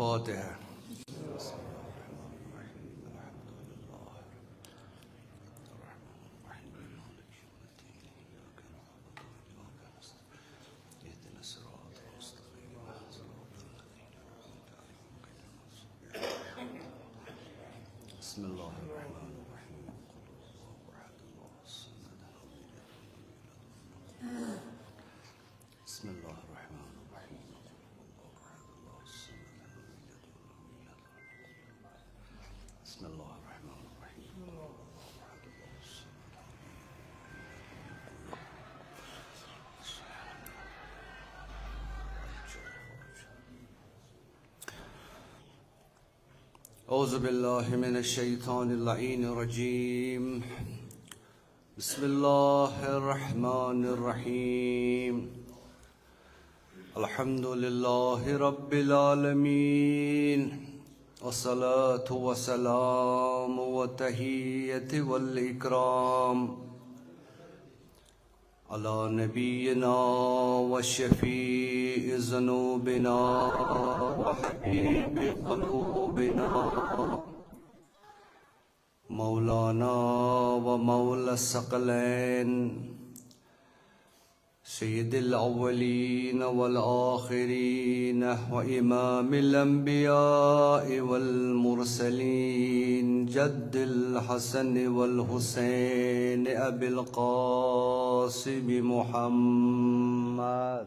الفاتحة. بسم الله الرحمن الرحيم. بسم الله الرحمن الرحيم. بسم الله الرحمن الرحيم. أعوذ بالله من الشيطان اللعين الرجيم. بسم الله الرحمن الرحيم. الحمد لله رب العالمين، والصلاة والسلام والتحية والإكرام على نبينا وشفيع ذنوبنا وحبيب قلوبنا مولانا ومولى الثقلين سيد الأولين والآخرين وإمام الأنبياء والمرسلين جد الحسن والحسين أبي القاسم محمد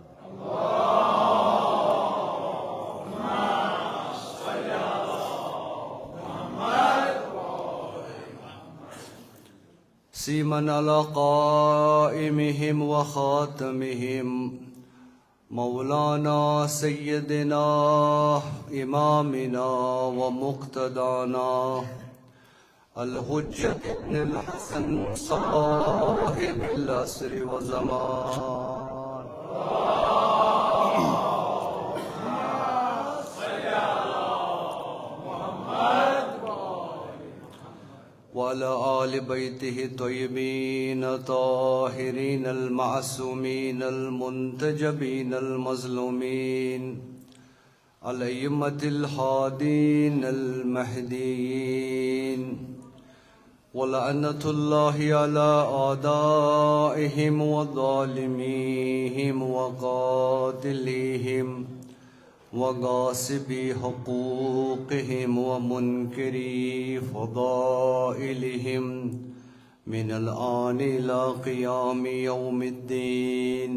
سيما على قائمهم وخاتمهم مولانا سيدنا إمامنا ومقتدانا الحجة بن الحسن صاحب العصر والزمان وعلى آل بيته الطيبين الطاهرين المعصومين المنتجبين المظلومين الأئمة الهادين المهديين ولعنة الله على أعدائهم وظالميهم وقاتليهم وغاصبي حقوقهم ومنكري فضائلهم من الآن إلى قيام يوم الدين.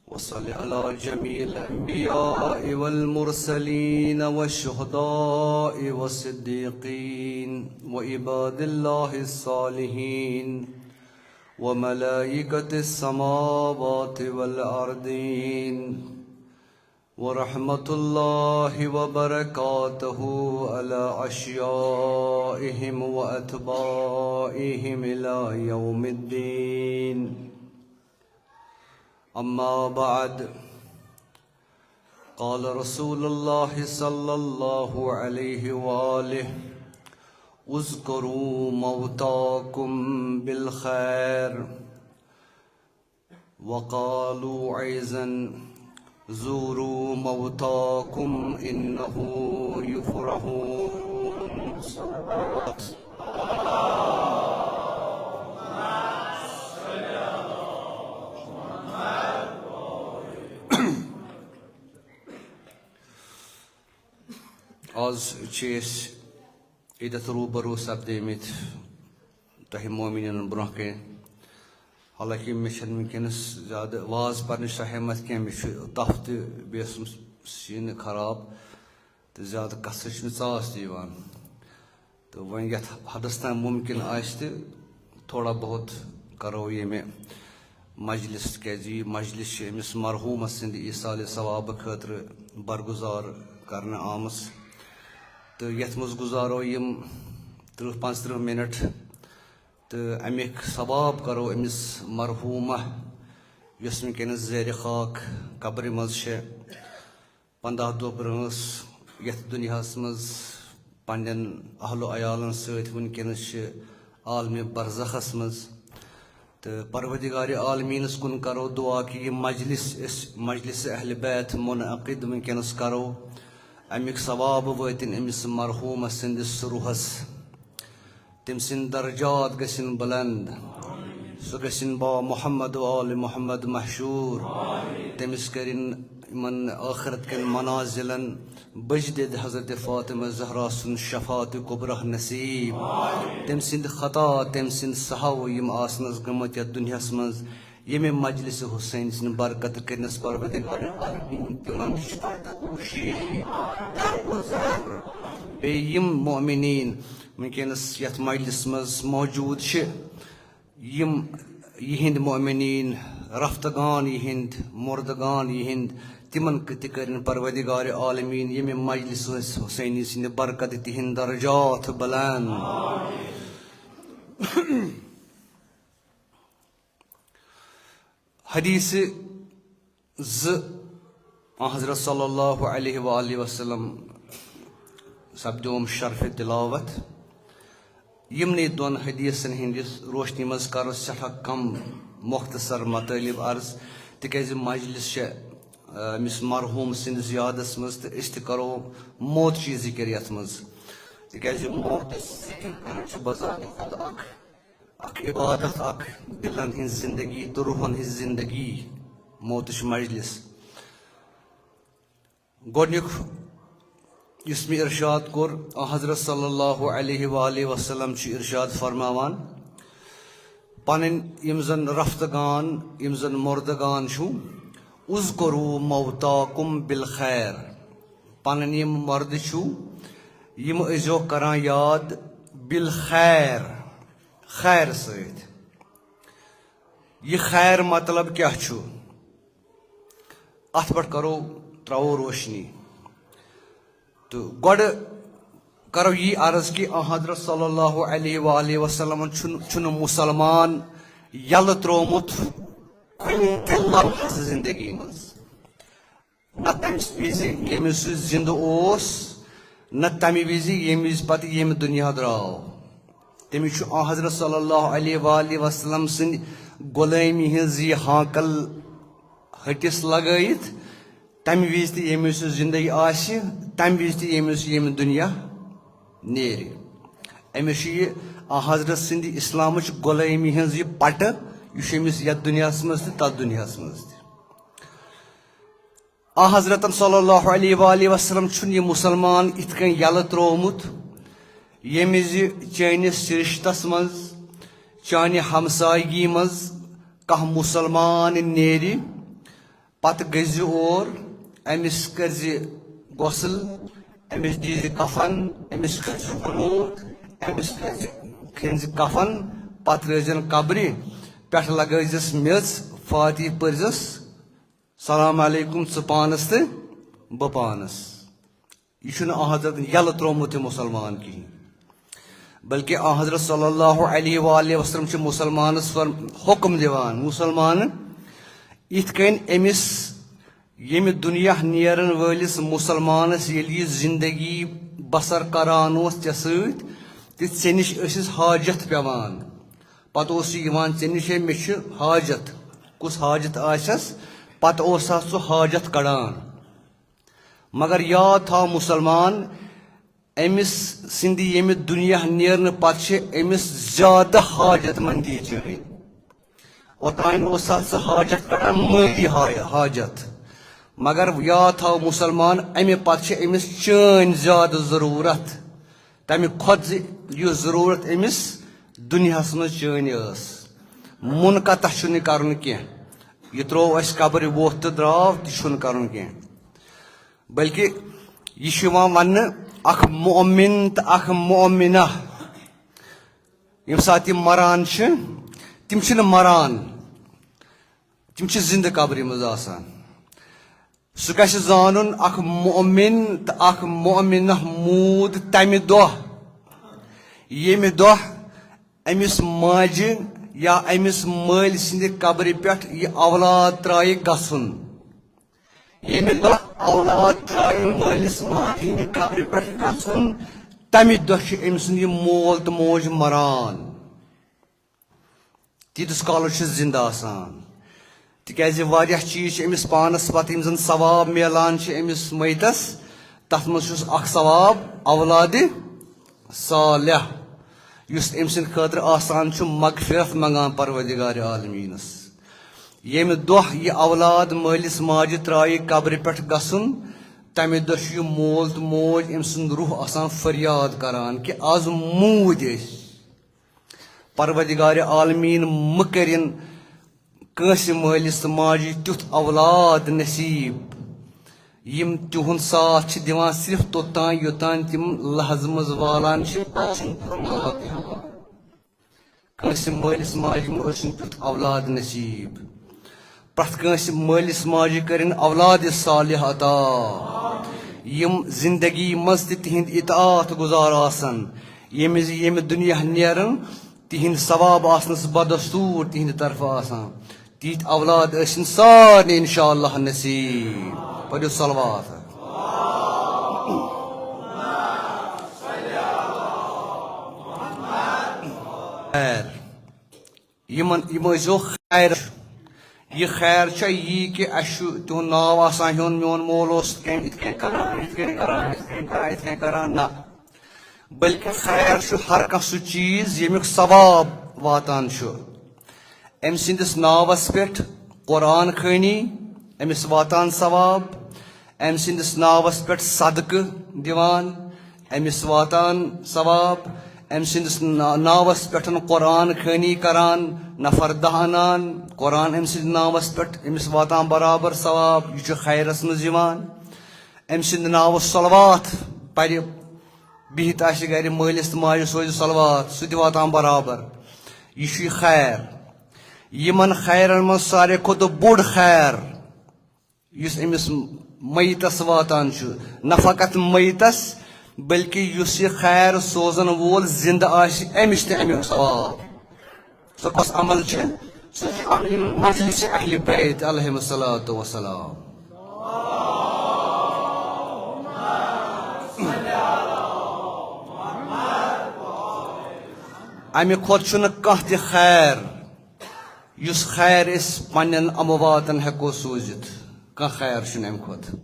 وصل على جميع الأنبياء والمرسلين والشهداء والصديقين وعباد الله الصالحين وملائكة السماوات والأرضين ورحمة الله وبركاته على أشيائهم وأتباعهم إلى يوم الدين. أما بعد، قال رسول الله صلى الله عليه وآله: اذكروا موتاكم بالخير. وقالوا أيضا: زوروا موتاكم إنه يفرحون. آز چیس عیدت روبرو سپدیمت تہ مومنین برہ کن، حالانکہ مے ونکس زیادہ واز پرنچ ہمت کی تف تیس سین خراب تو زیادہ کثر ژاس تیوان تو وۄنۍ یتھ حدس تام ممکن آسہِ تہِ تھوڑا بہت کرو یہ میں مجلس کیازِ یہ مجلس امس مرحوٗمس سٕنٛدِ ایٖصالِ ثواب خٲطرٕ برگزار کرنہٕ آمٕژ تو یتھ مز گزارو یم 30-35 منٹ تو امیک ثواب کرو امس مرحومہ یس ونکس زیر خاک قبر مز 15 دۄہ برونٛس یتھ دنیاہس مز پنن اہل و عیالن ست ونکس عالم برزخس مز تو پروردگار عالمینس کن کرو دعا کہ یہ مجلس اہل بیت منعقد ونکس کرو امیک ثواب واتن امس مرحوم سندس روحس تم سند درجات گژھن بلند سہ گژھن با محمد و آل محمد محشور تمس کرن من آخرت کن منازلن بجدد حضرت فاطمہ زہرا سن شفاعت کبرہ نصیب تم سند خطا تم سند سہو یم آسنس گمت یتھ دنیاس مز یمہ مجلس حسین سن برکت کرنس پروردگار یم مومنین ونکس یتھ مجلس مز موجود یم یہند مومنین رفتگان یہند مردگان یہند تمن تہ کرن پروردگار عالمین یمہ مجلس حسینی سند برکت تہند درجات بلند حدیث حضرت صلی اللہ علیہ وآلہ وسلم سپدوم شرف تلاوت یمنی دون حدیثن ہندس روشنی مز کرو سٹھا کم مختصر مطالب عرض تکیاز مجلس مس مرحوم سند زیادس مز تو اس کرو موت چی ذکر یت مز تکیاز موت بذات اخ عبادت اخ دلن ہن زندگی تو روحن ہن زندگی موتش مجلس گۄڈنیُک یس میں ارشاد کور حضرت صلی اللہ علیہ وآلہ وسلم چھ ارشاد فرماوان پنن یم زن رفتگان یم زن مردگان چھو اذکروا موتاکم بالخیر پنن یم مرد چھو یم ازو کران یاد بالخیر خیر سۭتۍ یہ خیر مطلب کیا چھو ات پٹ کرو ترو روشنی تو گۄڈٕ کرو یہ عرض کہ حضرت صلی اللہ علیہ وآلہ وسلم چھُنہٕ مسلمان یلہٕ ترومت زندگی مز نہ تمس وز یمس سہ زندہ اوس نہ تمہ وز یم وز پتہ یم دنیا درٛاو تٔمِس چھُ حضرت صلی اللہ علیہ وآلہ وسلم سٕنٛدِ غلٲمی ہٕنٛز یہ ہانکل ہٹس لگٲیِتھ تمہ وز تہ یمس سہ زندگی آسہِ تمہ وز تہ یمس یم دنیا نیرِ أمس چھُ یہ حضرت سٕنٛدِ اسلامٕچ غلٲمی ہٕنٛز یہ پٹہٕ یہ أمس یتھ دنیاہس مز تہ تتھ دنیاہس مز تہ حضرت صلی اللہ علیہ وآلہ وسلم چھُنہٕ یہ مسلمان اتھ کٔنۍ یلہٕ ترومت ییٚمہِ زِ چٲنِس رشتس مز چانہِ ہمسایگی مز کانٛہہ مسلمان نیرِ پتہٕ گٔژھۍ زِ اور أمِس کٔرزِ غسل أمِس دیٖزِ کفن أمِس کٔرزِ قنوٗت أمِس کھٔنۍ زِ کفن پتہٕ رٲزِن قبرِ پٮ۪ٹھ لگٲیزس میٚژ فاتح پٔرزس سلام علیکم ژٕ پانس تہٕ بہٕ پانس یہ چھُنہٕ حضرت یلہٕ ترومت یہِ مسلمان کہیٖنۍ بلکہ حضرت صلی اللہ علیہ وآلہ وسلم چھُ مسلمانس حکم دِوان مسلمان اتھ کٔنۍ أمس ییٚمہِ دنیا نیرن وٲلِس مسلمانس ییٚلہِ یہِ زندگی بسر کران اوس ژےٚ سۭتۍ تہٕ ژےٚ نِش ٲسِس حاجت پیوان پتہٕ اوس یہِ یِوان ژےٚ نِش ہے مےٚ چھُ حاجت کُس حاجت آسٮ۪س پتہٕ اوس سُہ حاجت کڑان مگر یاد تھاو مسلمان أمس سٕنٛدِ ییٚمہِ دنیا نیرنہٕ پتہٕ چھِ أمس زیادٕ حاجت مندی چٲنۍ اوٚتانۍ اوس سُہ حاجت کڑان مٲلی حاجت مگر یاد تھاو مسلمان امہِ پتہٕ چھِ أمس چٲنۍ زیادٕ ضروٗرت تمہِ کھۄتہٕ یُس ضروٗرت أمس دنیاہس منٛز چٲنۍ ٲس منقطع چھُنہٕ کرُن کینٛہہ یہ تروو اسہِ قبرِ ووٚتھ تہٕ درٛاو تہِ چھُنہٕ کرُن کینٛہہ بلکہ یہ چھُ یِوان وننہٕ اکھ مؤمن تہٕ اکھ مؤمنہ ییٚمہِ ساتہٕ تِم مران چھِ تِم چھِنہٕ مران تِم چھِ زندٕ قبرِ منٛز آسان سُہ گژھِ زانُن اکھ مؤمن تہٕ اکھ مؤمنہ موٗد تمہِ دۄہ ییٚمہِ دۄہ أمِس ماجہِ یا أمِس مٲلۍ سٕنٛدِ قبرِ پٮ۪ٹھ یہِ اولاد ترٛایہِ گژھُن ییٚمہِ دۄہ اولاد ترٛایہِ مٲلِس ماجہِ ہٕنٛدِ قبرِ پٮ۪ٹھ گژھُن تمہِ دۄہ چھُ أمۍ سُنٛد یہِ مول تہٕ موج مران تیتس کالس زندہ آسان تکیازِ واریاہ چیز أمس پانس پتہٕ یِم زن ثواب میلان أمس میتس تتھ منٛز چھُس اکھ ثواب اولادِ صالح یُس أمۍ سٕنٛدِ خٲطرٕ آسان چھُ مغفرت منگان پروردگارِ عالمیٖنس ییٚمہِ دۄہ یہِ اولاد مٲلِس ماجہِ ترٛایہِ قبرِ پٮ۪ٹھ گژھُن تمہِ دۄہ چھُ یہِ مول تہٕ موج أمۍ سُنٛد روح آسان فریاد کران کہِ آز موٗدۍ أسۍ پروردگارِ عالمیٖن مہٕ کٔرِنۍ کٲنٛسہِ مٲلِس تہٕ ماجہِ تیُتھ اولاد نصیٖب یِم تِہُنٛد ساتھ چھِ دِوان صرف توٚتام یوٚتام تِم لحظہٕ منٛز والان چھِ کٲنٛسہِ مٲلِس ماجہِ مہٕ ٲسِن تیُتھ اولاد نصیٖب پرٛٮ۪تھ کٲنٛسہِ مٲلِس ماجہِ کٔرِنۍ اولادِ صالح عطا یِم زندگی منٛز تہِ تِہنٛدۍ اطاعت گُزار آسن ییٚمہِ زِ ییٚمہِ دُنیا نیرن تِہنٛدۍ ثواب آسنس بدستوٗر تِہنٛدِ طرفہٕ آسان تِتھۍ اولاد ٲسِن سارنٕے انشاء اللہ نصیٖب پٔرِو صلوات خیر یِمن یِم ٲسۍزیو خیر یہ خیر چھا یی کہ اَسہِ چھُ تِہُنٛد ناو آسان ہیوٚن میون مول اوس یِتھ کٔنۍ کران یِتھ کٔنۍ کران یِتھ کٔنۍ کران یِتھ کٔنۍ کران نہ بلکہ خیر چھُ ہر کانٛہہ سُہ چیٖز ییٚمیُک ثواب واتان چھُ أمۍ سٕنٛدِس ناوس پٮ۪ٹھ قرآن خوٲنی أمِس واتان ثواب أمۍ سٕنٛدِس ناوس پٮ۪ٹھ صدقہٕ دِوان أمِس واتان ثواب أمۍ سٕنٛدِس ناوس پٮ۪ٹھ قرآن خوٲنی کران نفر دہ انان قرآن أمۍ سٕنٛدِ ناوس پٮ۪ٹھ أمِس واتان برابر ثواب یہِ چھُ خیرس منٛز یِوان أمۍ سٕنٛدِ ناوٕ صلوات پرِ بِہِتھ آسہِ گرِ مٲلِس تہٕ ماجہِ سوزِ صلوات سُہ تہِ واتان برابر یہِ چھُ یہِ خیر یِمن خیرن منٛز ساروی کھۄتہٕ بوٚڑ خیر یُس أمِس میتس واتان چھُ نہ فقط میتس بلکہ یُس یہِ خیر سوزن وول زندٕ آسہِ أمِس تہِ امیُک ثواب سُہ کۄس عمل چھِ سُہ چھُ مجلسِ اہلِ بیت علیہم الصلاۃ وسلام امہِ کھۄتہٕ چھُنہٕ کانٛہہ تہِ خیر یُس خیر أسۍ پننٮ۪ن امواتن ہٮ۪کو سوٗزِتھ کانٛہہ خیر چھُنہٕ امہِ کھۄتہٕ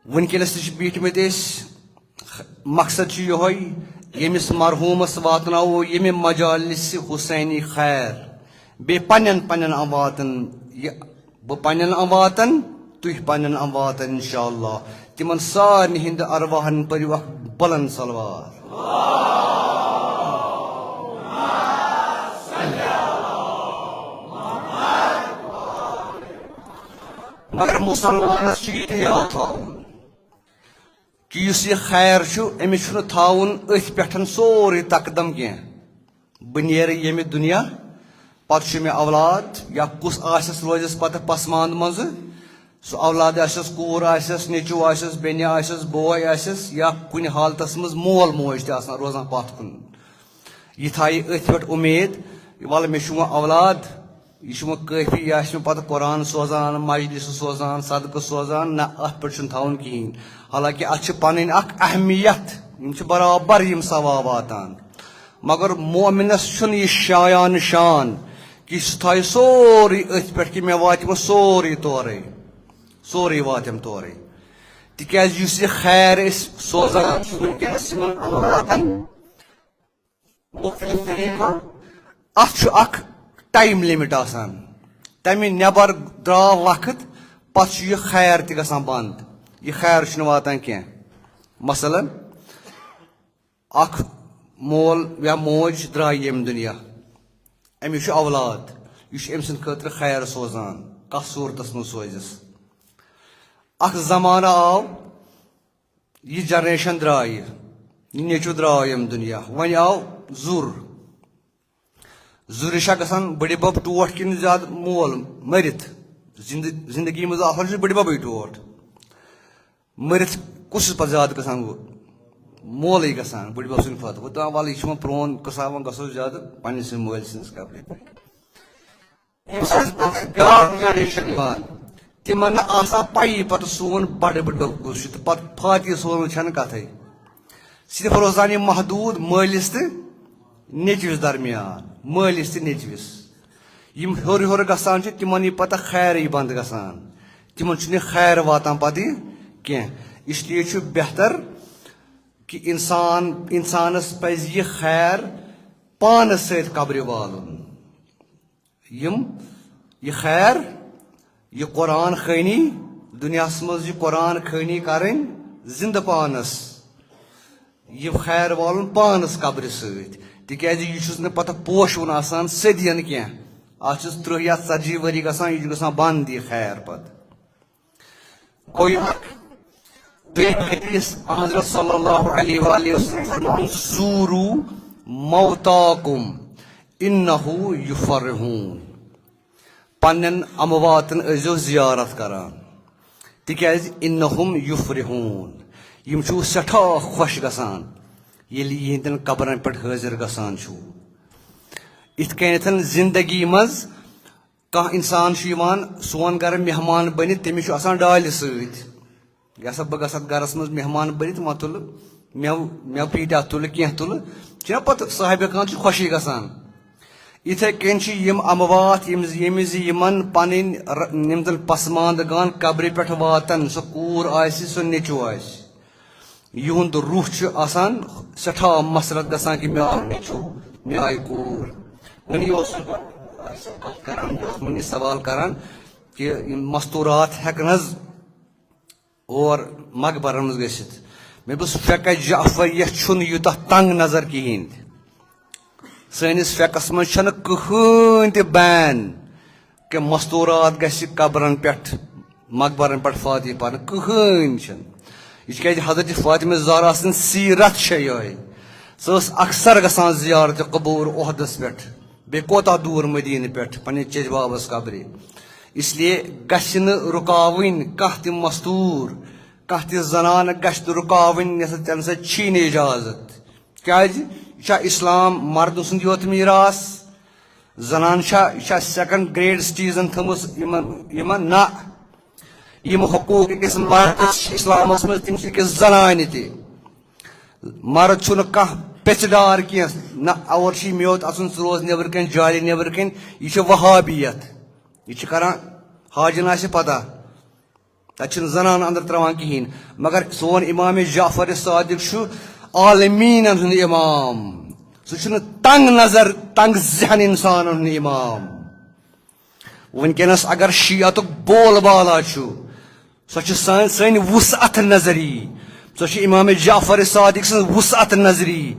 وٕنکیٚنس تہِ چھِ بیٖٹھمٕتۍ أسۍ مقصد چھُ یِہوے ییٚمِس مرحوٗمس واتناوو ییٚمہِ مجالسِ حُسینی خیر بیٚیہِ پننٮ۪ن امواتن یہِ بہٕ پننٮ۪ن امواتن تُہۍ پننٮ۪ن امواتن انشاء اللہ تِمن سارنٕے ہٕنٛدِ ارواہن پٔرِو اکھ بلند صلوات مگر مسلمانس چھُ یہِ تہِ یاد تھاوُن کہ یُس یہِ خیر چھُ أمِس چھُنہٕ تھاوُن أتھۍ پٮ۪ٹھ سورُے تقدم کینٛہہ بہٕ نیرٕ ییٚمہِ دُنیا پتہٕ چھُ مےٚ اولاد یا کُس آسٮ۪س روزٮ۪س پتہٕ پسمانٛدٕ منٛزٕ سُہ اولاد آسٮ۪س کوٗر آسٮ۪س نیٚچوٗ آسٮ۪س بیٚنہِ آسٮ۪س بوے آسٮ۪س یا کُنہِ حالتس منٛز مول موج تہِ آسان روزان پتھ کُن یہِ تھایہِ أتھۍ پٮ۪ٹھ اُمید وَلہٕ مےٚ چھُ وۄنۍ اولاد یہِ چھُ وۄنۍ کٲفی یہِ آسہِ مےٚ پتہٕ قرآن سوزان مجلسہٕ سوزان صدقہٕ سوزان نہ اَتھ پٮ۪ٹھ چھُنہٕ تھاوُن کِہیٖنۍ حالانکہِ اَتھ چھِ پنٕنۍ اکھ اہمیت یِم چھِ برابر یِم ثواب واتان مگر مومِنس چھُنہٕ یہِ شایان شان کہِ سُہ تھایہِ سورُے أتھۍ پٮ۪ٹھ کہِ مےٚ واتہِ وۄنۍ سورُے تورے سورُے واتٮ۪م تورے تِکیازِ یُس یہِ خیر أسۍ سوزان چھِ وٕنکیٚنس یِمن اتھ چھُ اکھ ٹایم لِمِٹ آسان تمہِ نٮ۪بر درٛاو وقت پتہٕ چھُ یہِ خیر تہِ گژھان بنٛد یہِ خیر چھُنہٕ واتان کینٛہہ مثلاً اکھ مول یا موج درٛاے ییٚمہِ دُنیا أمِس چھُ اولاد یہِ چھُ أمۍ سٕنٛدِ خٲطرٕ خیر سوزان کتھ صوٗرتس منٛز سوزٮ۪س اکھ زمانہٕ آو یہِ جنریشن درٛاے یہِ نیٚچوٗ درٛاو ییٚمہِ دُنیا وۄنۍ آو ظُر ظُرِ چھا گژھان بٕڈِ بب ٹوٹھ کِنہٕ زیادٕ مول مٔرِتھ زندگی منٛز آسان چھُ بٕڈِ ببٕے ٹوٹھ مٔرِتھ کُس چھُ پتہٕ زیادٕ گژھان ہُہ مولٕے گژھان بٕڈِ بب سٕنٛدِ کھۄتہٕ وۄنۍ دپان وَلہٕ یہِ چھُ وۄنۍ پرٛون قٕصہ وۄنۍ گژھو زیادٕ پننِس مٲلۍ سٕنٛدِس قبرِ پٮ۪ٹھ تِمن نہٕ آسان پیی پتہٕ سون بڑٕ بٕڈٕ کُس چھُ تہٕ پتہٕ فاتح سوزنٕچ چھنہٕ کتھٕے صرف روزان یہِ محدوٗد مٲلِس تہٕ نیٚچوِس درمیان مٲلِس تہٕ نیٚچوِس یِم ہیوٚر گژھان چھِ تِمن یی پتہٕ خیرٕے بنٛد گژھان تِمن چھُنہٕ یہِ خیر واتان پتہٕ یہِ کینٛہہ اسلیے چھُ بہتر کہ انسانس پزِ یہِ خیر پانس سۭتۍ قبرِ والُن یہ خیر یہ قرآن خٲنی دُنیاہس منٛز یہِ قرآن خٲنی کرٕنۍ زندٕ پانس یہ خیر والُن پانس قبرِ سۭتۍ تِکیازِ یہِ چھُس نہٕ پتہٕ پوشوُن آسان صدین کینٛہہ اتھ چھُس 30 یا 40 ؤری گژھان یہِ چھُ گژھان بنٛد یہِ خیر پتہٕ حضرت صلی اللہ علیہ وآلہ وسلم زورو موتاکم انہو یفرحون پنن امواتن ٲسۍزیو زیارت کران تِکیازِ انہم یفرحون یم چھُو سٮ۪ٹھاہ خۄش گژھان ییٚلہِ یِہنٛدٮ۪ن قبرن پٮ۪ٹھ حٲضِر گژھان چھُو یِتھ کٔنٮ۪تھ زندگی منٛز کانٛہہ انسان چھُ یِوان سون گرٕ مہمان بٔنِتھ تٔمِس چھُ آسان ڈالہِ سۭتۍ یہِ ہسا بہٕ گژھٕ اتھ گرس منٛز مہمان بٔنِتھ وۄنۍ تُلہٕ مےٚ پیٖٹیٛاہ تُلہٕ کینٛہہ تُلہٕ چھُنہ پتہٕ صاحبہِ خان چھُ خۄشی گژھان یِتھے کٔنۍ چھِ یِم اموات ییٚمہِ زِ یِمن پنٕنۍ یِم زن پسماندگان قبرِ پٮ۪ٹھ واتن سۄ کوٗر آسہِ سُہ نیٚچوٗ آسہِ یِہُنٛد روح چھُ آسان سٮ۪ٹھاہ مسرت گژھان کہِ مےٚ آو نیٚچوٗ مےٚ آیہِ کوٗر وُنی اوس یہِ سوال کران کہِ یِم مستوٗرات ہٮ۪کن حظ اور مقبرن منٛز گٔژھِتھ مےٚ دوٚپُس فقہ جعفریہ چھُنہٕ یوٗتاہ تنگ نظر کِہیٖنۍ سٲنِس فقس منٛز چھنہٕ کٕہٕنۍ تہِ بین کہِ مستوٗرات گژھِ قبرن پٮ۪ٹھ مقبرن پٮ۪ٹھ فاتح پرنہٕ کٕہٕنۍ چھنہٕ یہِ چھِ کیازِ حضرت فاطمہ زہرا سٕنٛز سیٖرت چھےٚ یِہوٚے سۄ ٲس اکثر گژھان زیارتِ قبوٗر عہدس پٮ۪ٹھ بیٚیہِ کوتاہ دوٗر مدیٖنہٕ پٮ۪ٹھ پننہِ چیٚج بابس قبرِ اسلیے گژھِ نہٕ رُکاوٕنۍ کانٛہہ تہِ مستوٗر کانٛہہ تہِ زنانہٕ گژھِ نہٕ رُکاوٕنۍ تمہِ سۭتۍ چھی نہٕ اِجازت کیازِ یہِ چھا اسلام مردٕ سُنٛد یوت میٖراث زنان چھا یہِ چھا سیکنڈ گریڈ سٹیٖزن تھٲومٕژ یِمن نہ یِم حقوٗق أکِس مردس چھِ اسلامس منٛز تِم چھِ أکِس زنانہِ تہِ مرد چھُنہٕ کانٛہہ پیٚژِ ڈار کینٛہہ نہ اور چھُے میوت اژُن ژٕ روز نٮ۪برٕ کَنۍ جالہِ نٮ۪برٕ کَنۍ یہِ چھِ وہابیت یہِ چھِ کران حاجن آسہِ پتہ تتہِ چھِنہٕ زنان انٛدر ترٛاوان کِہیٖنۍ مگر سون امام جعفر صادق چھُ عالمیٖنن ہُنٛد امام سُہ چھُنہٕ تنگ نظر تنگ ذہن انسانن ہُنٛد امام وٕنکیٚنس اگر شیعتُک بول بالا چھُ سۄ چھِ سٲنۍ وُسعت نظری سۄ چھِ امام جعفر صادق سٕنٛز وُسعت نظری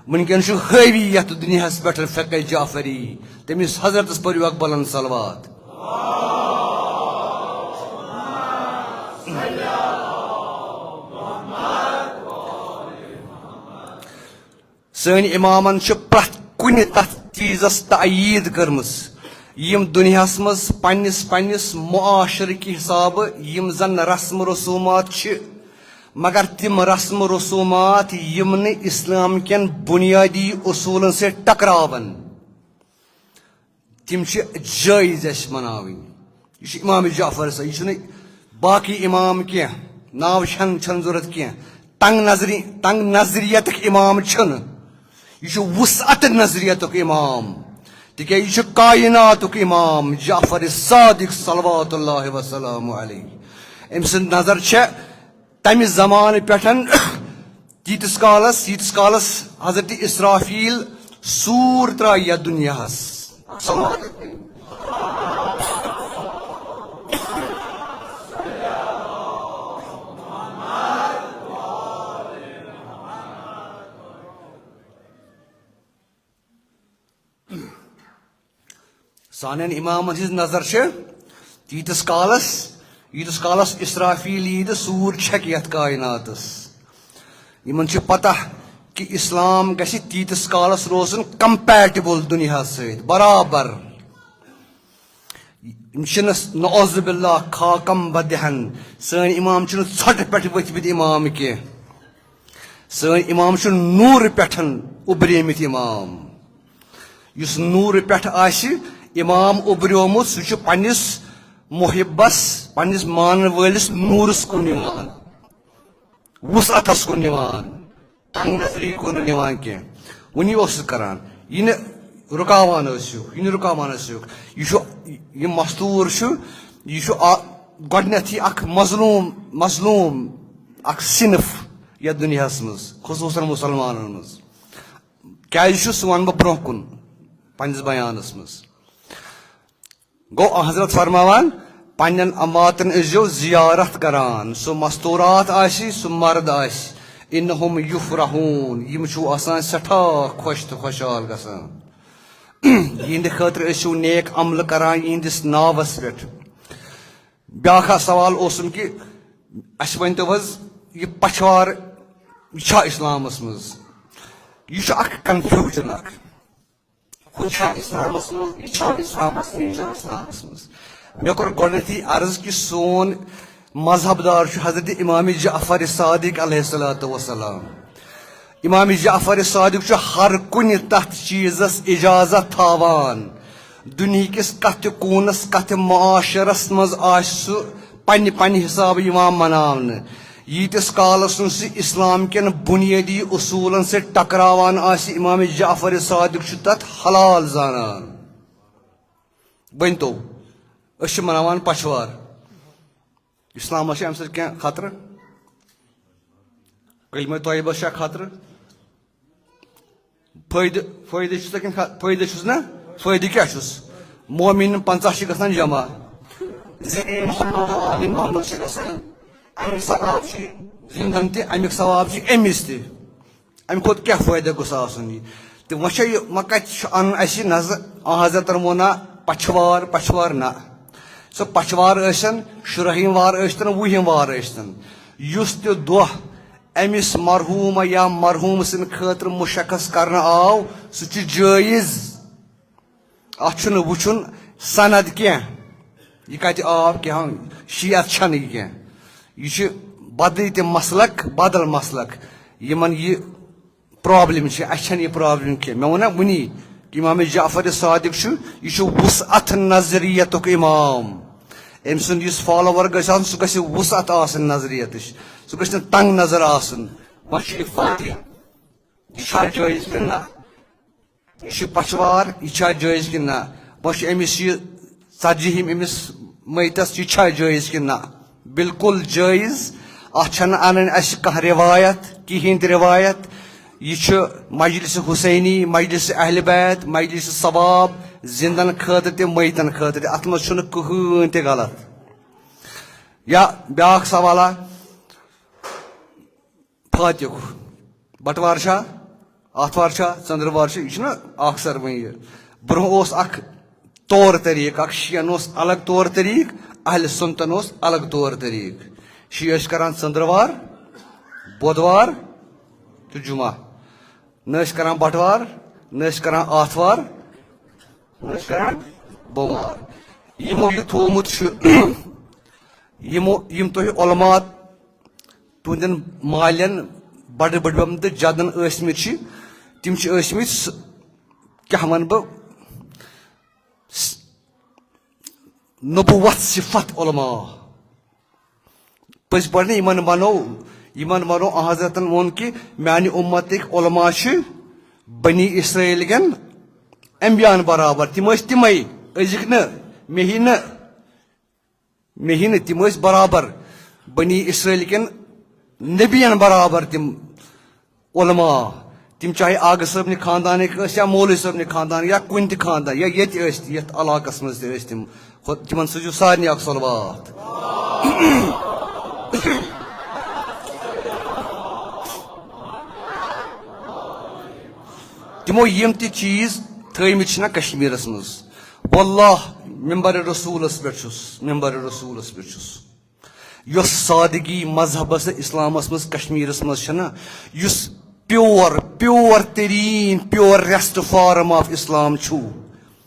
وٕنکیٚن چھُ حٲوی یتھ دُنیاہس پٮ۪ٹھ فقہ جعفری تٔمِس حضرتس پٔرِو اکھ بلند صلوات سٲنۍ امامن چھِ پرٛٮ۪تھ کُنہِ تتھ چیٖزس تعیٖد کٔرمٕژ یِم دُنیاہس منٛز پننِس معاشرٕکہِ حسابہٕ یِم زن رسم رسوٗمات چھِ مگر تِم رسم رسوٗمات یِم نہٕ اسلام کٮ۪ن بُنیٲدی اصوٗلن سۭتۍ ٹکراون تِم چھِ جٲیز اسہِ مناوٕنۍ یہِ چھُ امام جعفر صٲب یہِ چھُنہٕ باقٕے امام کینٛہہ ناو چھنہٕ ضروٗرت کینٛہہ تنگ نظریتُک امام چھُنہٕ یہِ چھُ وُسعت نظریتُک امام تِکیازِ یہِ چھُ کایناتُک امام جعفر صادق صلوات اللہ وسلامُ علیہ أمۍ سٕنٛز نظر چھےٚ تمہِ زمانہٕ پٮ۪ٹھ ییٖتِس کالس حضرت اسرافیل سوٗر ترٛایہِ یتھ دُنیاہس سانٮ۪ن امامن ہٕنٛز نظر چھِ ییٖتِس کالس اسرافیل یی تہٕ سوٗر چھکہِ یتھ کایناتس یِمن چھِ پتہ کہِ اسلام گژھِ تیٖتِس کالس روزُن کمپیٹِبل دُنیاہس سۭتۍ برابر یِم چھِنہٕ نعوذ باللہ خاکم بدہن سٲنۍ امام چھِنہٕ ژھۄٹہٕ پٮ۪ٹھ ؤتھمٕتۍ امام کینٛہہ سٲنۍ امام چھِ نوٗرٕ پٮ۪ٹھ اُبریمٕتۍ امام یُس نوٗرٕ پٮ۪ٹھ آسہِ امام اُبریومُت سُہ چھُ پننِس محبس پننِس مانن وٲلِس نوٗرس کُن نِوان وُسعتس کُن نِوان تنگ نظری کُن نِوان کینٛہہ وُنی اوسُس کران یہِ نہٕ رکاوان ٲسِو یہِ رُکاوان ٲسِو یہِ چھُ یہِ مستوٗر چھُ یہِ چھُ گۄڈٕنیٚتھٕے اکھ مظلوٗم اکھ صنف یتھ دُنیاہس منٛز خصوٗصن مُسلمانن منٛز کیازِ چھُ سُہ وَنہٕ بہٕ برونٛہہ کُن پننِس بیانس منٛز گوٚو حضرت فرماوان پننٮ۪ن اماتن ٲسۍزیو زیارت کران سُہ مستوٗرات آسہِ سُہ مرد آسہِ اِنہُم یُفرحوٗن یِم چھِو آسان سٮ۪ٹھاہ خۄش تہٕ خۄشحال گژھان یِہنٛدِ خٲطرٕ ٲسِو نیک عملہٕ کران یِہنٛدِس ناوس پٮ۪ٹھ بیٛاکھ اکھ سوال اوسُم کہِ اَسہِ ؤنۍتو حظ یہِ پچھوار یہِ چھا اِسلامس منٛز یہِ چھُ اکھ کنفیوٗجن اکھ ہُہ چھا اِسلامس منٛز یہِ چھا اِسلامس منٛز یہِ چھا اِسلامس منٛز مےٚ کوٚر گۄڈٕنیٚتھٕے عرض کہِ سون مذہب دار چھُ حضرت امام جعفر صادق علیہ الصلوۃ والسلام امام جعفر صادق چھُ ہر کُنہِ تتھ چیٖزس اجازت تھاوان دُنہِکِس کتھ تہِ کوٗنس کتھ تہِ معاشرس منٛز آسہِ سُہ پننہِ حسابہٕ یِوان مناونہٕ ییٖتِس کالس نہٕ سُہ اسلام کٮ۪ن بُنیٲدی اصوٗلن سۭتۍ ٹکراوان آسہِ امام جعفر صادق چھُ تتھ حلال زانان ؤنۍتو أسۍ چھِ مناوان پچھوار اسلامس چھِ امہِ سۭتۍ کینٛہہ خطرٕ کلمہ طیبس چھا خطرٕ فٲیدٕ چھُس فٲیدٕ چھُس نا فٲیدٕ کیٛاہ چھُس مومِن 50 چھِ گژھان جمع زِندن تہِ امیُک ثواب چھُ أمِس تہِ امہِ کھۄتہٕ کیٛاہ فٲیدٕ گوٚژھ آسُن یہِ تہٕ وۄنۍ چھا یہِ وۄنۍ کتہِ چھُ انُن اسہِ نظر حضرتن ووٚن نا پچھوار نہ سُہ پچھوار ٲسِن 16ہِم وار ٲسۍتن 20ہِم وار ٲسۍتن یُس تہِ دۄہ أمِس مرحوٗم یا مرحوٗم سٕنٛدِ خٲطرٕ مُشخص کرنہٕ آو سُہ چھُ جٲیز اتھ چھُنہٕ وٕچھُن سند کینٛہہ یہِ کتہِ آو کینٛہہ شیعت چھنہٕ یہِ کینٛہہ یہِ چھُ بدلٕے تہِ مسلک بدل مسلک یِمن یہِ پرابلم چھِ اَسہِ چھنہٕ یہِ پرابلم کینٛہہ مےٚ ووٚن نا وُنی کہ امام جعفر صادق چھُ یہِ چھُ وُسعت نظریتُک امام أمۍ سُنٛد یُس فالوور گژھِ آسُن سُہ گژھِ وُسعت آسٕنۍ نظریتٕچ سُہ گژھِ نہٕ تنگ نظر آسُن وۄنۍ چھُ یہِ فاتح یہِ چھا جٲیز کِنہٕ نہ یہِ چھُ پچھوار یہِ چھا جٲیز کِنہٕ نہ وۄنۍ چھُ أمِس یہِ 40ہِم أمِس مٔیتس یہِ چھا جٲیز کِنہٕ نہ بالکل جٲیز اتھ چھنہٕ انٕنۍ اسہِ کانٛہہ رِوایت کِہینۍ تہِ رِوایت یہِ چھُ مجلس حسینی مجلس اہلِ بیت مجلس ثواب زندن خٲطرٕ تہِ مٔیتن خٲطرٕ تہِ اتھ منٛز چھُنہٕ کٕہۭنۍ تہِ غلط یا بیٛاکھ سوالا فاتحُک بٹوار چھا آتھوار چھا ژٔنٛدٕروار چھا یہِ چھُنہ اکثر وۄنۍ یہِ برونٛہہ اوس اکھ طور طریٖقہٕ اکھ شِین اوس الگ طور طریٖقہٕ اہلِ سُنتن اوس الگ طور طریٖقہٕ شیعہ ٲسۍ کران ژٔنٛدٕروار بۄدوار تہٕ جُمعہ نہ ٲسۍ کران بٹوار نہ ٲسۍ کران آتھوار نہ ٲسۍ کران بوموار یِمو یہِ تھوٚومُت چھُ یِم تۄہہِ علما تُہنٛدٮ۪ن مالٮ۪ن بڑٕ بٔڈبب تہٕ جدن ٲسۍمٕتۍ چھِ تِم چھِ ٲسۍمٕتۍ کیٛاہ وَنہٕ بہٕ نبوت صفت علما پٔزۍ پٲٹھۍ نہٕ یِمن وَنو حضرتن ووٚن کہِ میانہِ اُمتٕکۍ علما چھِ بنی اسرائیل کٮ۪ن انبیاہن برابر تِم ٲسۍ تِمے أزِکۍ نہٕ مےٚ ہی نہٕ تِم ٲسۍ برابر بنی اسرائیل کٮ۪ن نبین برابر تِم علما تِم چاہے آغا صٲبنہِ خاندانٕکۍ ٲسۍ یا مولوی صٲبنہِ خاندان یا کُنہِ تہِ خاندان یا ییٚتہِ ٲسۍ یتھ علاقس منٛز تہِ ٲسۍ تِمن سوٗزِو سارنٕے اکھ صلوات تِمو یِم تہِ چیٖز تھٲیمٕتۍ چھِنہ کشمیٖرس منٛز واللہ ممبر رسوٗلس پٮ۪ٹھ چھُس یۄس سادگی مذہبس اسلامس منٛز کشمیٖرس منٛز چھنہ یُس پیور تریٖن purest form of Islam چھُ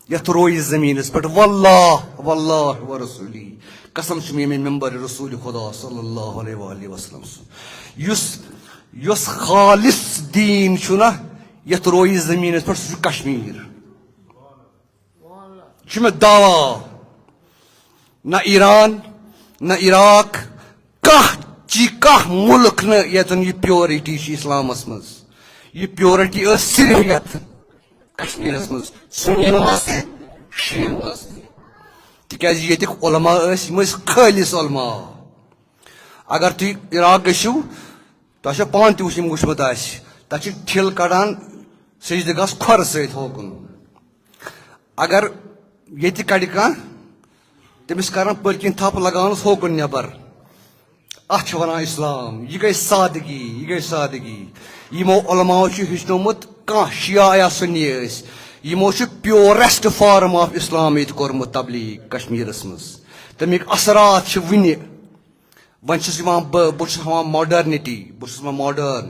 یتھ رویہِ زٔمیٖنس پٮ۪ٹھ واللہ ورسوٗلی قسم چھُ مےٚ ییٚمہِ ممبر رسوٗلِ خدا صلی اللہ علیہ وسلم سُنٛد یۄس خالص دیٖن چھُنہ یتھ رویہِ زٔمیٖنس پٮ۪ٹھ سُہ چھُ کشمیٖر چھُ مےٚ دعوا نہ ایران نہ عراق کانٛہہ مُلک نہٕ ییٚتٮ۪ن یہِ پیورٹی چھِ اسلامس منٛز یہِ پیورٹی ٲس صرف یتھ کشمیرس مز سنی مز شیٖن مز تِکیٛازِ ییٚتِکۍ علما ٲسۍ یِم ٲسۍ خٲلِص علما. اگر تُہۍ عراق گٔژھِو تۄہہِ چھو پانہٕ تہِ یِم وٕچھمُت آسہِ تَتہِ چھِ ٹھِل کڑان سجدٕ گژھ کھۄرٕ سۭتۍ ہوکُن. اگر ییٚتہِ کڑِ کانٛہہ تٔمِس کران پٔتۍ کِنۍ تھپھ لگاونس ہوکُن نٮ۪بر. اتھ چھِ ونان اسلام. یہِ گٔے سادگی, یہِ گٔے سادگی. یِمو علماو چھُ ہیٚچھنومُت کانٛہہ شِیا یا سُنی ٲسۍ یِمو چھُ پیورسٹ فارم آف اسلام ییٚتہِ کوٚرمُت تبلیغ کشمیٖرس منٛز. تمیِکۍ اثرات چھِ وُنہِ. وۄنۍ چھُس یِوان بہٕ چھُس ہاوان ماڈرنٹی, بہٕ چھُس وۄنۍ ماڈٲرن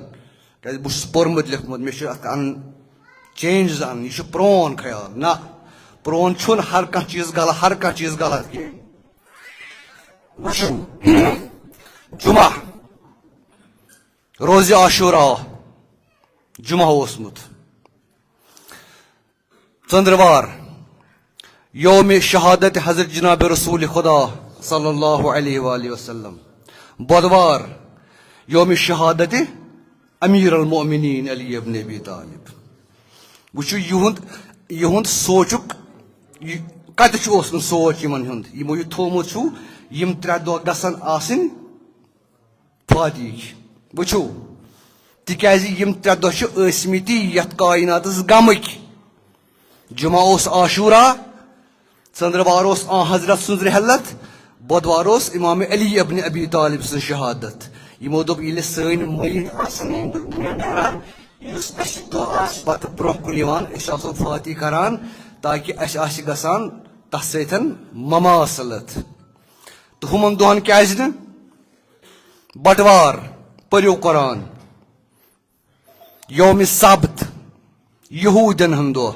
کیٛازِ بہٕ چھُس پوٚرمُت لیوٚکھمُت, مےٚ چھُ اتھ انُن چینجز انُن. یہِ چھُ پرون خیال. نہ پرون چھُنہٕ ہر کانٛہہ چیٖز غلط, ہر کانٛہہ چیٖز غلط کینٛہہ. جمعہ روزِ عاشورا جمعہ اوسمُت, ژٔنٛدٕروار یومِ شہادت حضرت جناب رسول خدا صلی اللہ علیہ وآلہ وسلم, بودوار یومِ شہادت امیر المؤمنین علی ابن ابی طالب. وٕچھِو یِہُنٛد سونٛچُک کتہِ چھُ اوسمُت سونٛچ یِمن ہُنٛد. یِمو یہِ تھوٚومُت چھُ یِم 3 دۄہ گژھن آسٕنۍ فاتح. وٕچھِو تِکیٛازِ یِم 3 دۄہ چھِ ٲسمٕتی یتھ کایناتس غمٕکۍ. جمعہ اوس عاشورا, ژٔنٛدٕروار اوس حضرت سٕنٛز رحلت, بودوار اوس امام علی ابن ابی طالب سٕنٛز شہادت. یِمو دوٚپ ییٚلہِ سٲنۍ مٲلۍ آسن یُس اَسہِ دۄہ آسہِ پتہٕ برونٛہہ کُن یِوان أسۍ آسو فاتح کران تاکہِ اَسہِ آسہِ گژھان تتھ سۭتۍ مماثلت. تہٕ ہُمن دۄہن کیٛازِ نہٕ؟ بٹوار پٔرِو قرآن, یومِ سبت یہوٗدٮ۪ن ہُنٛد دۄہ.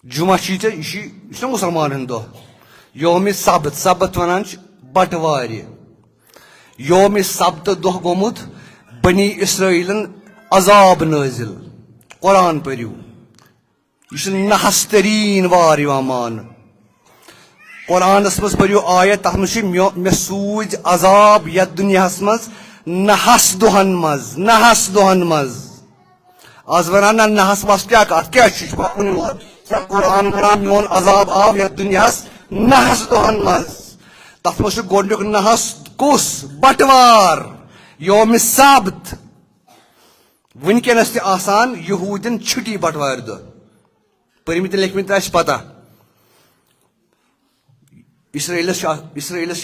جمعہ چھُے ژےٚ یہِ چھُنا مُسلمانن ہُنٛد دۄہ. یومِ سبت, سبت ونان چھِ بٹوارِ. یومِ سبتہٕ دۄہ گوٚمُت بنی اسرائیلن عذاب نٲزِل. قرآن پٔرِو. یہِ چھُ نحس تریٖن وار یِوان ماننہٕ. قرآنس منٛز پٔرِو آیت تتھ منٛز چھُ مےٚ سوٗزۍ عذاب یتھ دُنیاہس منٛز نحس دۄہن منٛز, نحس دۄہن منٛز. آز ونان نہ نحس وس کیٛاہ کتھ کیٛاہ چھُ قرآن ونان میون عذاب آو یتھ دُنیاہس نحس دۄہن منٛز. تتھ منٛز چھُ گۄڈنیُک نحس کُس؟ بٹوار یومِ سبت. وٕنکیٚنس تہِ آسان یہوٗدٮ۪ن چھُٹی بٹوارِ دۄہ. پٔرمٕتۍ لیکھمٕتۍ آسہِ پتہ. اسرائیلس چھِ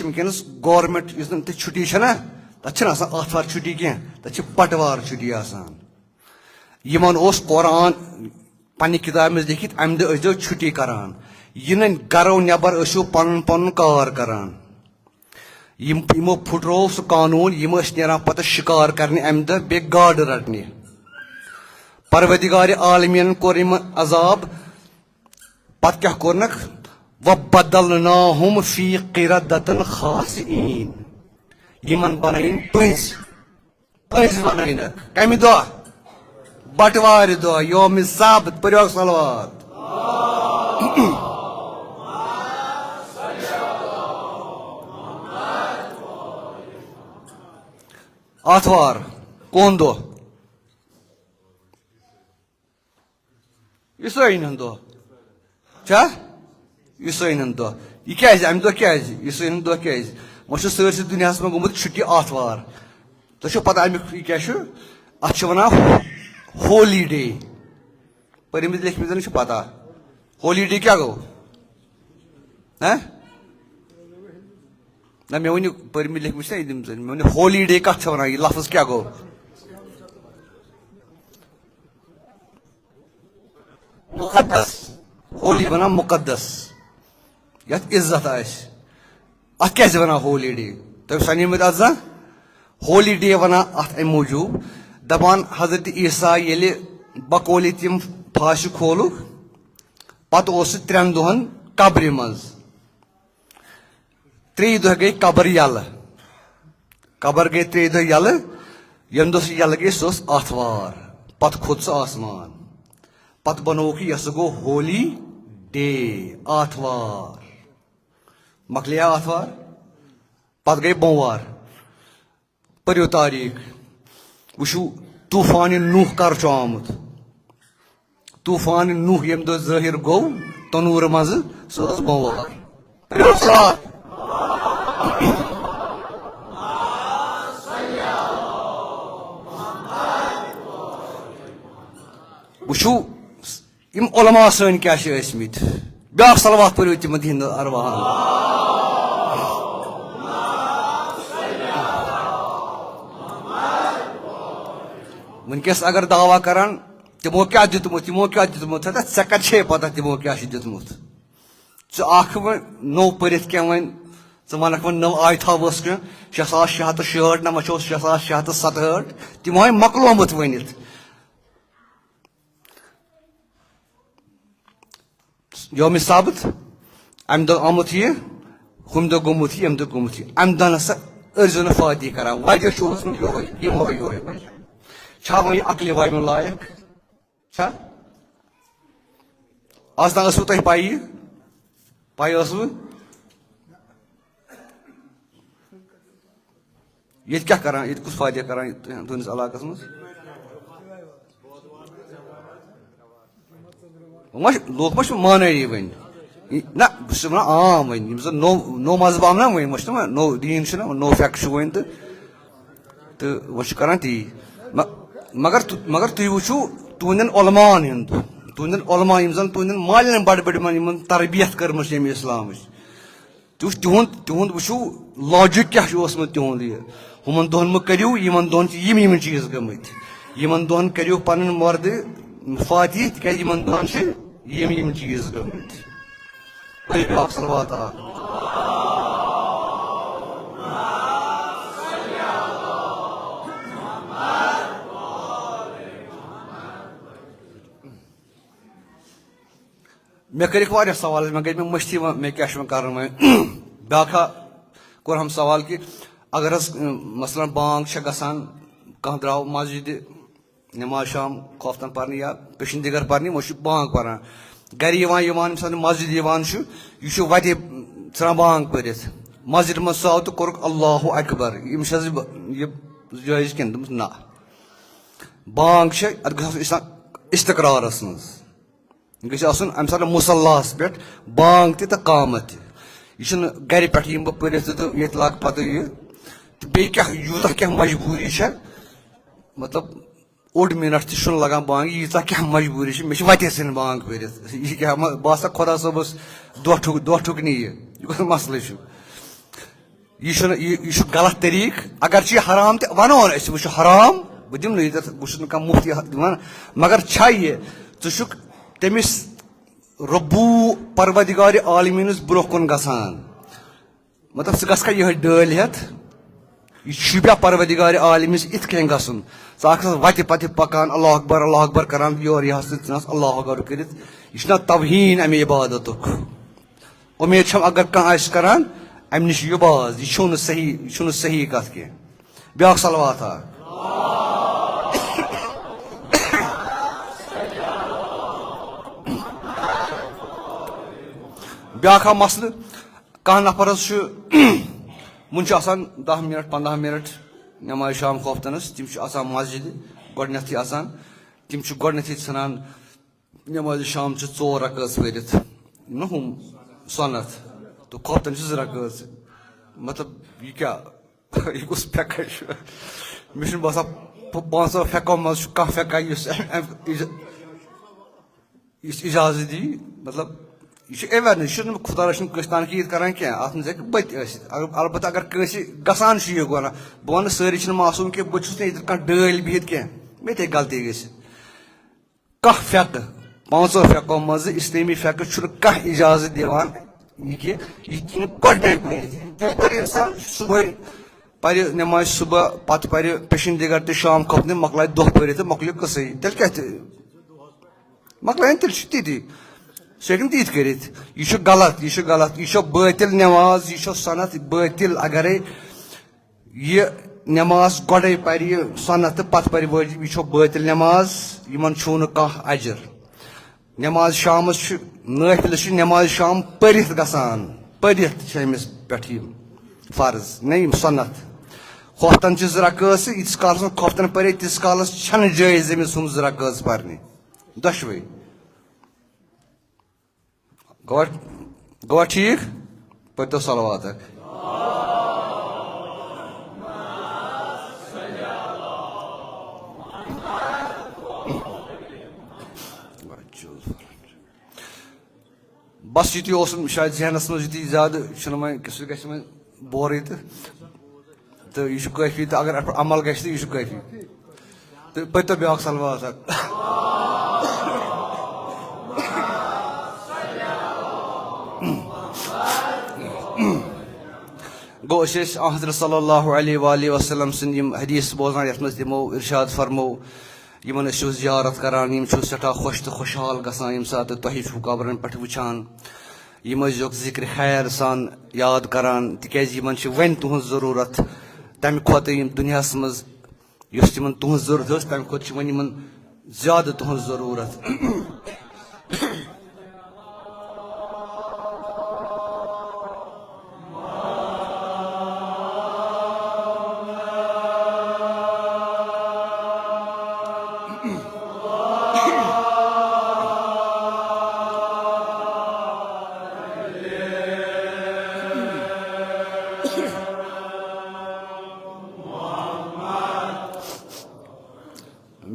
وٕنکیٚنس گورمنٹ یُس زن تہِ چھُٹی چھےٚ نا تتھ چھنہٕ آسان آتھوار چھُٹی کینٛہہ, تتھ چھِ بٹوار چھُٹی آسان. یِمن اوس قرآن پننہِ کِتابہِ منٛز لیکھِتھ امہِ دۄہ ٲسۍزیو چھُٹی کران. یِنہٕ گرو نٮ۪بر ٲسِو پنُن پنُن کار کران. یِمو پھُٹروو سُہ قانوٗن. یِم ٲسۍ نیران پتہٕ شِکار کرنہِ امہِ دۄہ بیٚیہِ گاڈٕ رٹنہِ. پروردِگارِ عالمیٖنن کوٚر یِمن عذاب. پتہٕ کیٛاہ کوٚرنکھ؟ وَبَدَلْنَاهُمْ فِي قِرَدَةٍ خَاسِئِينَ. یِمن بنٲیِن پٔنٛزۍ, پٔنٛزۍ بنٲیِنکھ. کمہِ دۄہ؟ بٹوارِ دۄہ یومِ سبت. پٔرِو صلوات. آتھوار کون دۄہ؟ عیسٲیِن ہُنٛد دۄہ چھا؟ عیسٲیِن ہُنٛد دۄہ. یہِ کیٛازِ؟ امہِ دۄہ کیٛازِ عیسٲیِن ہُنٛد دۄہ کیٛازِ؟ وۄنۍ چھُ سٲرسٕے دُنیاہس منٛز گوٚمُت چھُٹی آتھوار. تۄہہِ چھو پتہ امیُک یہِ کیٛاہ چھُ؟ اتھ چھِ ونان ہولی ڈے. پٔرمٕتۍ لیکھمٕتٮ۪ن چھُ پتہ. ہولی ڈے کیٛاہ گوٚو؟ نہ مےٚ ؤنِو پٔرمٕتۍ لیکھمٕتۍ چھِ نا مےٚ ؤنِو ہولی ڈے کتھ چھِ ونان؟ یہِ لفظ کیٛاہ گوٚو؟ مُقدس. ہولی ونان مُقدس یتھ عزت آسہِ. اتھ کیٛازِ ونان ہولی ڈے؟ تۄہہِ سنیمٕتۍ اتھ زانٛہہ؟ ہولی ڈے ونان اتھ امہِ موٗجوٗب دپان حضرت عیٖسا ییٚلہِ بقولہِ تِم پھاشہِ کھولُکھ پتہٕ اوس سُہ 3 دۄہن قبرِ منٛز. 3 دۄہ گٔے قبر یلہٕ. قبر گٔے 3 دۄہ یلہٕ. ییٚمہِ دۄہ سُہ یلہٕ گٔے سُہ اوس آتھوار. پتہٕ کھوٚت سُہ آسمان. پتہٕ بنووُکھ یہِ سُہ گوٚو ہولی ڈے. آتھوار مۄکلیا آتھوار. پتہٕ گٔے بوموار. پٔرِو تاریٖخ. وٕچھِو طوٗفانہِ نوح کر چھُ آمُت. طوفان نوح یم دۄہ ظٲہِر گوٚو تنوٗر منٛزٕ سۄ ٲس بوٚموار وٕچھو یِم علما سٲنۍ کیٛاہ چھِ ٲسۍمٕتۍ بیٛاکھ صلوات پٔرِو تِمن ہِنٛدِ ارواحن وٕنکیٚس اگر دعوا کران تِمو کیٛاہ دیُتمُت ژےٚ کتہِ چھے پتہ تِمو کیٛاہ چھُ دیُتمُت ژٕ آکھ وۄنۍ نوٚو پٔرِتھ کینٛہہ وۄنۍ ژٕ وَنکھ وۄنۍ نٔو آیتھا ؤژھ کینٛہہ 6667 نہ وٕچھو 6667 تِمو ہاے مۄکلومُت ؤنِتھ یومہِ ثابت امہِ دۄہ آمُت یہِ ہُمہِ دۄہ گوٚمُت یہِ ییٚمہِ دۄہ گوٚمُت یہِ امہِ دۄہ نسا ٲسۍزیو نہٕ فٲتی کران وجہ چھُ اوسمُت یِہوے یِہوے چھا وۄنۍ یہِ عقلہِ وامیُن لایق چھا آز تام ٲسوٕ تۄہہِ پَیی ٲسوٕ ییٚتہِ کیٛاہ کران ییٚتہِ کُس فٲیدٕ کران تُہٕنٛدِس علاقس منٛز لوٗکھ ما چھِ مانٲنی وۄنۍ نہ بہٕ چھُس وَنان عام وۄنۍ یِم زن نوٚو مذہب آو نا وۄنۍ وۄنۍ چھُنہ وۄنۍ نوٚو دیٖن چھُنہ نوٚو فیکٹ چھُ وۄنۍ تہٕ وۄنۍ چھِ کران تی مگر تُہۍ وٕچھِو تُہنٛدٮ۪ن علماہن ہُنٛد تُہنٛدٮ۪ن علما یِم زن تُہنٛدٮ۪ن مالٮ۪ن بڑٕ بٔڑ یِمن تربیت کٔرمٕژ ییٚمہِ اِسلامٕچ تِہُنٛد وٕچھِو لاجِک کیٛاہ چھُ اوسمُت تِہُنٛد یہِ ہُمن دۄہن مہ کٔرِو یِمن دۄہن چھِ یِم چیٖز گٔمٕتۍ یِمن دۄہن کٔرِو پنٕنۍ مردٕ فاتی تِکیٛازِ یِمن دۄہن چھِ یِم چیٖز گٔمٕتۍ مےٚ کٔرِکھ واریاہ سوال مےٚ گٔے مےٚ مٔشتٕے وۄنۍ مےٚ کیٛاہ چھُ وۄنۍ کرُن وۄنۍ بیٛاکھا کوٚرہم سوال کہِ اگر حظ مثلاً بانٛگ چھےٚ گژھان کانٛہہ درٛاو مسجِدِ نٮ۪ماز شام خوفتن پرنہِ یا پیشن دِگر پرنہِ وۄنۍ چھُ بانٛگ پران گرِ یِوان ییٚمہِ ساتہٕ مسجِد یِوان چھُ یہِ چھُ وتہِ ژھٕنان بانٛگ پٔرِتھ مسجِد منٛز ژاو تہٕ کوٚرُکھ اللہُ اکبر ییٚمِس حظ یہِ جٲیز کِنہٕ دوٚپمَس نہ بانٛگ چھِ اَتھ گژھِ آسُن اِستقرارس منٛز یہِ گژھِ آسُن اَمہِ ساتہٕ مُصلاہس پٮ۪ٹھ بانٛگ تہِ تہٕ قامت تہِ یہِ چھُنہٕ گرِ پٮ۪ٹھ یِمہٕ بہٕ پٔرِتھ تہٕ ییٚتہِ لاگہٕ پتہٕ یہِ تہٕ بیٚیہِ کیٛاہ یوٗتاہ کیٛاہ مجبوٗری چھےٚ مطلب اوٚڑ مِنٹ تہِ چھُنہٕ لگان بانٛگہِ ییٖژاہ کیٛاہ مجبوٗری چھِ مےٚ چھِ وتے ژھٕنٕنۍ بانٛگ پٔرِتھ یہِ کیٛاہ باسان خۄدا صٲبس دۄہ ٹھُکنی یہِ کُس مسلہٕ چھُ یہِ چھُ غلط طریٖقہٕ اگر چھُ یہِ حرام تہِ وَنو أسۍ وۄنۍ چھُ حرام بہٕ دِمہٕ نہٕ ییٚتٮ۪تھ بہٕ چھُس نہٕ کانٛہہ مُفتی دِوان مگر چھا یہِ ژٕ چھُکھ تٔمِس ربوٗ پروردِگارِ عالمیٖنس برونٛہہ کُن گژھان مطلب ژٕ گژھکھا یِہے ڈٲلۍ ہٮ۪تھ یہِ چھُپیا پروردِگارِ عالمیٖنس یِتھ کٔنۍ گژھُن ژٕ آکھ وتہِ پتہِ پکان اللہ اکبر کران یورٕ یہِ حظ ژٕ ژھٕنس اللہ اکبر کٔرِتھ یہِ چھُنہ توہیٖن امہِ عبادتُک اُمید چھم اگر کانٛہہ آسہِ کران امہِ نِش یہِ باز یہِ چھُنہٕ صحیح کتھ کینٛہہ بیٛاکھ سلوات اکھ بیٛاکھ اکھ مسلہٕ کانٛہہ نفر حظ چھُ وُنہِ چھُ آسان 10 منٹ 15 منٹ نٮ۪مازِ شام خوفتنس تِم چھِ آسان مسجِدِ گۄڈٕنیتھٕے آسان تِم چھِ گۄڈٕنیتھٕے ژھٕنان نٮ۪مازِ شام چھِ 4 رکٲژ پٔرِتھ نہ ہُم سۄنت تہٕ خوفتن چھِ 2 رکٲژ مطلب یہِ کیٛاہ یہِ کُس فیکا چھُ مےٚ چھُنہٕ باسان 500 فیکو منٛز چھُ کانٛہہ فیکا یُس اِجازت دی مطلب یہِ چھُ ایویرنیس یہِ چھُنہٕ خۄدا رٔچھِنۍ کٲنٛسہِ تنقیٖد کران کینٛہہ اتھ منٛز ہیٚکہِ بٔتہِ ٲسِتھ البتہ اگر کٲنٛسہِ گژھان چھُ یہِ ونان بہٕ ونہٕ سٲری چھِنہٕ معصوٗم کینٛہہ بہٕ چھُس نہٕ ییٚتٮ۪تھ کانٛہہ ڈٲلۍ بِہِتھ کینٛہہ مےٚ تہِ ہیٚکہِ غلطی گٔژھِتھ کانٛہہ فیکہٕ 500 فیکو منٛزٕ اسلٲمی فیکہٕ چھُنہٕ کانٛہہ اِجازت دِوان یہِ کہِ یہِ ژھٕنہِ گۄڈٕنیتھ صُبحٲے پرِ نٮ۪مازِ صبح پتہٕ پرِ پیشن دِگر تہٕ شام خوفتنہِ مۄکلایہِ دۄہ پٔرِتھ تہٕ مۄکلہِ قٕصے تیٚلہِ کیٛاہ تہِ مۄکلاین تیٚلہِ چھُ تِتی سُہ ہیٚکہِ نہٕ تیٖتۍ کٔرِتھ یہِ چھُ غلط یہِ چھُ بٲطِل نٮ۪ماز یہِ چھُ سۄنت بٲطِل اگرے یہِ نٮ۪ماز گۄڈے پرِ یہِ سۄنت تہٕ پتہٕ پرِ وٲجب یہِ چھُ بٲطِل نٮ۪ماز یِمن چھُو نہٕ کانٛہہ اجر نٮ۪ماز شامس چھُ نٲفِلہٕ چھُ نٮ۪مازِ شام پٔرِتھ گژھان پٔرِتھ چھِ أمِس پٮ۪ٹھ یِم فرض نہ یِم سۄنت خوفتن چھِ 2 رکٲژ ییٖتِس کالس نہٕ خوفتن پرے تیٖتِس کالس چھنہٕ جٲیز أمِس ہُم 2 رکٲژ پرنہِ دۄشوے گوا ٹھیک پٔرۍتو صلوات اکھ. بس یُتُے اوسُم شاید ذہنس منٛز یُتُے زیادٕ چھُنہٕ وۄنۍ سُہ گژھِ وۄنۍ بورٕے تہٕ یہِ چھُ کٲفی تہٕ اگر اتھ پٮ۪ٹھ عمل گژھِ تہٕ یہِ چھُ کٲفی تہٕ پٔرۍتو بیٛاکھ صلوات اکھ. گوٚو أسۍ ٲسۍ حضرت صلی اللہ علیہ وآلہ وسلم سٕنٛدۍ یِم حدیث بوزان یتھ منٛز تِمو ارشاد فرمو یِمن ٲسِو زیارت کران یِم چھِو سٮ۪ٹھاہ خۄش تہٕ خۄشحال گژھان ییٚمہِ ساتہٕ تۄہہِ چھُو قبرن پٮ۪ٹھ وٕچھان یِم ٲسۍزیوکھ ذِکرِ خیر سان یاد کران تِکیازِ یِمن چھِ وۄنۍ تُہنٛز ضروٗرت تمہِ کھۄتہٕ یِم دُنیاہس منٛز یۄس تِمن تُہنٛز ضروٗرت ٲس تمہِ کھۄتہٕ چھِ وۄنۍ یِمن زیادٕ تُہنٛز ضروٗرت.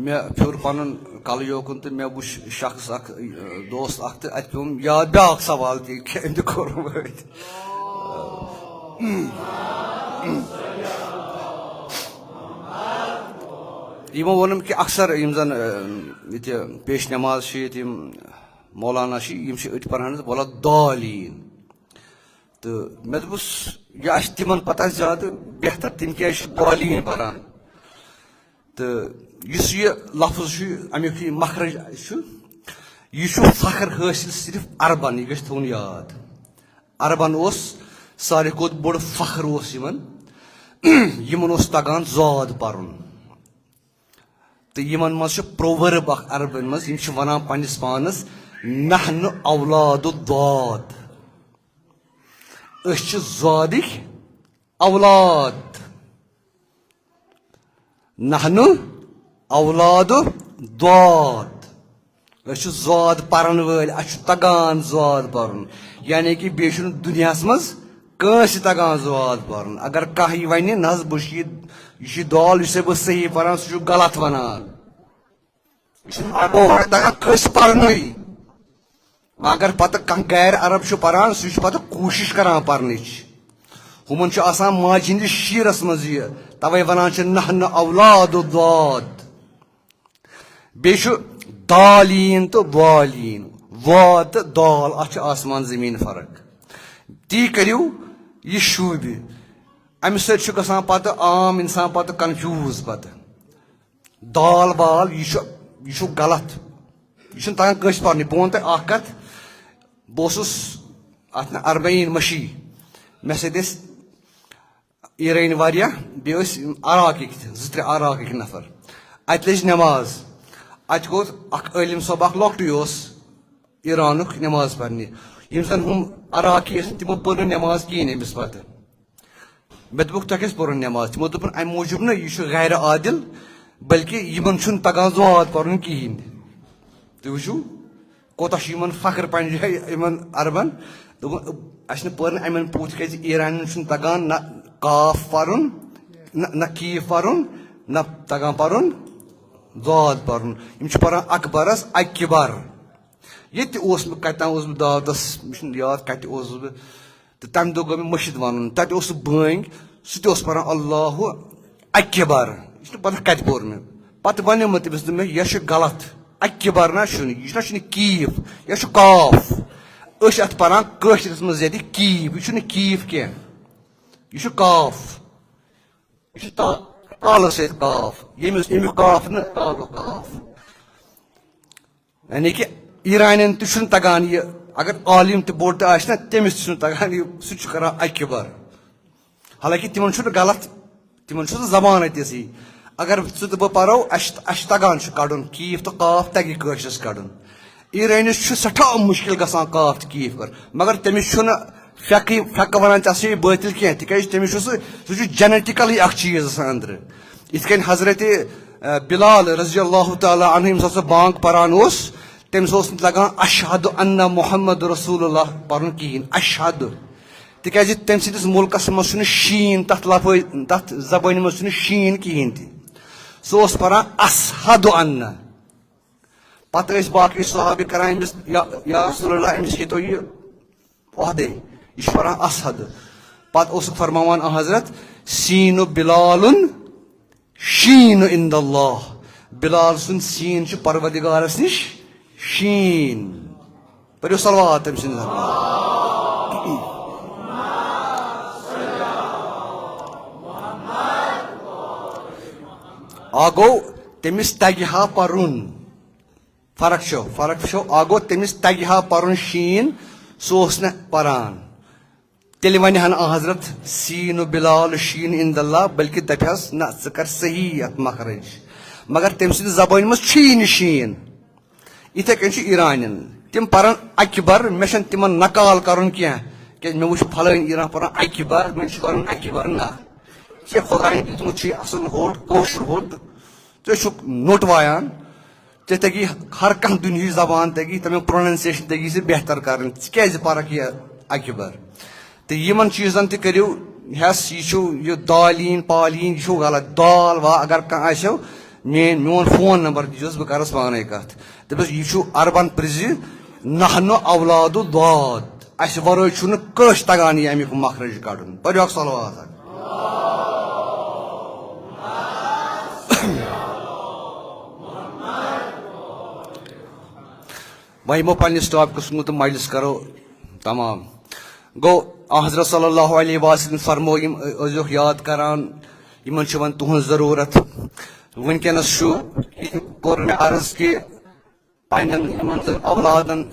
مےٚ پھیوٗر پنُن کلہٕ یوکُن تہٕ مےٚ وٕچھ شخص اکھ دوست اکھ تہٕ اَتہِ پیوٚم یاد بیٛاکھ سوال تہِ أمۍ تہِ کوٚرُم أتھۍ. یِمو ووٚنُم کہِ اکثر یِم زن ییٚتہِ پیش نٮ۪ماز چھِ ییٚتہِ یِم مولانا چھِ یِم چھِ أتۍ پران حظ بولا دالین تہٕ مےٚ دوٚپُس یہِ آسہِ تِمن پتہ زیادٕ بہتر تِم کیازِ چھِ دالین پران تہٕ یُس یہِ لفظ چھُ امیُک یہِ مخرج چھُ یہِ چھُ فخر حٲصِل صرف عربن یہِ گژھِ تھاوُن یاد. عربن اوس ساروی کھۄتہٕ بوٚڑ فخر اوس یِمن اوس تگان زاد پرُن تہٕ یِمن منٛز چھُ پروؤرب اکھ عربن منٛز یِم چھِ ونان پننِس پانس نحن اولاد الضاد أسۍ چھِ زادٕکۍ اولاد. نحن اولاد الضاد أسۍ چھِ زاد پرن وٲلۍ اَسہِ چھُ تگان زاد پرُن یعنی کہِ بیٚیہِ چھُنہٕ دُنیاہس منٛز کٲنٛسہِ تگان زاد پرُن. اگر کانٛہہ یہِ ونہِ نہ حظ بہٕ چھُس یہِ چھُ دال یُس بہٕ صحیح پران سُہ چھُ غلط ونان یہِ چھُنہٕ تگان کٲنٛسہِ پرنُے. اگر پتہٕ کانٛہہ گرِ عرب چھُ پران سُہ چھُ پتہٕ کوٗشش کران پرنٕچ ہُمن چھُ آسان ماجہِ ہٕنٛدِس شیٖرس منٛز یہِ توے ونان چھِ نحن اولاد الضاد. بیٚیہِ چھُ دالین تہٕ والین واد تہٕ دال اتھ چھُ آسمان زٔمیٖن فرق. تی کٔرِو یہِ شوٗبہِ امہِ سۭتۍ چھُ گژھان پتہٕ عام انسان پتہٕ کنفیوٗز پتہٕ دال وال یہِ چھُ غلط یہِ چھُنہٕ تگان کٲنٛسہِ پرنُے. بہٕ وَنہٕ تۄہہِ اکھ کتھ بہٕ اوسُس اتھ اربعین مشی مےٚ سۭتۍ ٲسۍ ایٖرٲنۍ واریاہ بیٚیہِ ٲسۍ عراقٕکۍ تہِ 2-3 عراقٕکۍ نفر اتہِ لٔج نٮ۪ماز اتہِ گوٚو اکھ عٲلِم صٲب اکھ لۄکٹُے اوس ایٖرانُک نٮ۪ماز پرنہِ یِم زن ہُم عراقی ٲسۍ تِمو پٔر نہٕ نٮ۪ماز کِہینۍ أمِس پتہٕ. مےٚ دوٚپُکھ تۄہہِ کیازِ پٔرٕو نٮ۪ماز تِمو دوٚپُن امہِ موٗجوٗب نہٕ یہِ چھُ غیر عادل بلکہِ یِمن چھُنہٕ تگان زاد پرُن کِہینۍ. تُہۍ وٕچھِو کوتاہ چھُ یِمن فخر پننہِ جایہِ یِمن عربن دوٚپُن اسہِ نہٕ پٔر نہٕ امٮ۪ن پوٗت تِکیازِ ایٖرانٮ۪ن چھُنہٕ تگان نہ کاف پرُن نہ کیٖف پرُن نہ تگان پرُن زاد پرُن. یِم چھِ پران اکبرس اکبر. ییٚتہِ اوس بہٕ کتہِ تام اوسُس بہٕ دعوتس مےٚ چھُنہٕ یاد کتہِ اوسُس بہٕ تہٕ تمہِ دۄہ گوٚو مےٚ مٔشِد ونُن تتہِ اوس سُہ بٲنٛگۍ سُہ تہِ اوس پران اللہُ اکبر یہِ چھُنہٕ پتہ کتہِ پوٚر مےٚ پتہٕ ونیوم تٔمِس دوٚپ مےٚ یہِ چھُ غلط اکبر نہ چھُنہٕ یہِ نہ چھُنہٕ کیٖف یہِ چھُ کاف أسۍ چھِ اتھ پران کٲشرِس منٛز ییٚتہِ کیٖف یہِ چھُنہٕ کیٖف کینٛہہ یہِ چھُ کاف یہِ چھُ تالہٕ سۭتۍ کاف ییٚمیُک کاف نہٕ تالُک کاف. یعنی کہِ ایٖرانٮ۪ن تہِ چھُنہٕ تگان یہِ اگر عالِم تہِ بوٚڑ تہِ آسہِ نا تٔمِس تہِ چھُنہٕ تگان یہِ سُہ تہِ چھُ کران اکبر حالانکہِ تِمن چھُنہٕ غلط تِمن چھُ سُہ زبانٕے تِژھٕے. اگر ژٕ تہٕ بہٕ پرو اسہِ تگان چھُ کڑُن کیٖف تہٕ کاف تگہِ کٲشرِس کڑُن. ایٖرٲنِس چھُ سٮ۪ٹھاہ مُشکِل گژھان کاف تہٕ کیٖف کر مگر تٔمِس چھُنہٕ فیکہٕ ونان ژےٚ ہسا چھُے بٲطِل کینٛہہ تِکیازِ تٔمِس چھُ سُہ چھُ جینٹِکلی اکھ چیٖز آسان أنٛدرٕ. یِتھ کٔنۍ حضرت بِلال رضی اللہ تعالیٰ عنہ ییٚمہِ ساتہٕ سُہ بانٛگ پران اوس تٔمِس اوس نہٕ لگان اشہد ان محمد رسول اللہ پرُن کِہیٖنۍ اشہد تِکیازِ تٔمۍ سٕنٛدِس مُلکس منٛز چھُنہٕ شیٖن تتھ زبٲنہِ منٛز چھُنہٕ شیٖن کِہیٖنۍ تہِ سُہ اوس پران اشہد ان پتہٕ ٲسۍ باقٕے صحابہِ کران أمِس یا رسول اللہ أمِس ہیٚتو یہِ عہدے یہِ چھُ پران اشہد پتہٕ اوسُکھ فرماوان حضرت سیٖنُ بِلالُن شیٖن عند اللہ بِلال سُنٛد سیٖن چھُ پروردگارس نِش شیٖن پٔرِو صلوات تٔمۍ سٕنٛدِس آ گوٚو تٔمِس تگہِ ہا پرُن فرق چھو آ گوٚو تٔمِس تگہِ ہا پرُن شیٖن سُہ اوس نہٕ پران تیٚلہِ وَنہِ ہن حضرت سیٖنُ بِلال شیٖن عند اللہ بلکہِ دپہِ ہس نہ ژٕ کر صحیح اتھ مخرج مگر تٔمۍ سٕنٛدِ زبٲنہِ منٛز چھُیی نہٕ شیٖن یِتھے کٔنۍ چھُ ایرانین تِم پرن اکبر مےٚ چھنہٕ تِمن نقال کرُن کینٛہہ کیازِ مےٚ وٕچھ فلٲنۍ ایران پران اکبر مےٚ چھُ کرُن اکبر نہ ژےٚ خۄداین دیُتمُت چھُے اصل ہوٚٹ کٲشُر ہوٚٹ ژٕ چھُکھ نوٚٹ وایان ژےٚ تگی ہر کانٛہہ دُنہِچ زبان تگی تمیُک پروننسیشن تگی ژےٚ بہتر کرٕنۍ ژٕ کیازِ پرکھ یہِ اکبر تہٕ یِمن چیٖزن تہِ کٔرِو ہٮ۪س یہِ چھُ یہِ دالین پالین یہِ چھُ غلط دال وا اگر کانٛہہ آسیو میون فون نمبر دیٖزیوس بہٕ کرس پانے کتھ دپس یہِ چھُ اربن پرزِ نحنُ اولادُ داد اسہِ ورٲے چھُنہٕ کٲنٛسہِ تگان یہِ امیُک مخرج کڑُن پٔرِو صلوات وۄنۍ یِمو پننِس ٹاپکس کُن تہٕ مجلس کرو تمام گوٚو حضرت صلی اللہ علیہ وسلم فرمو یِم ٲسۍزیوکھ یاد کران یِمن چھِ وۄنۍ تُہنٛز ضروٗرت وٕنکیٚنس چھُ کوٚر مےٚ عرض کہِ پننٮ۪ن یِمن اولادن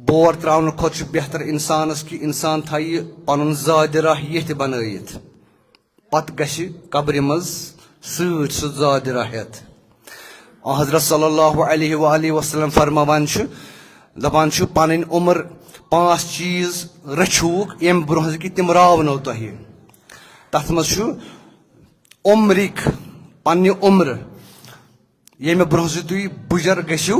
بور تراونہٕ کھۄتہٕ چھُ بہتر انسانس کہِ انسان تھایہِ پنُن زادِ راہ ییٚتھِ بنٲیِتھ پتہٕ گژھِ قبرِ منٛز سۭتۍ سُہ زادِ راہ ہٮ۪تھ حضرت صلی اللہ علیہ وآلہ وسلم فرماوان چھُ دپان چھُ پنٕنۍ عمر 5 چیٖز رٔچھِوُکھ ییٚمہِ برونٛہہ زِ کہِ تِم راونو تۄہہِ تتھ منٛز چھُ عمرِک پننہِ عمرٕ ییٚمہِ برونٛہہ زِ تُہۍ بُجر گٔژھِو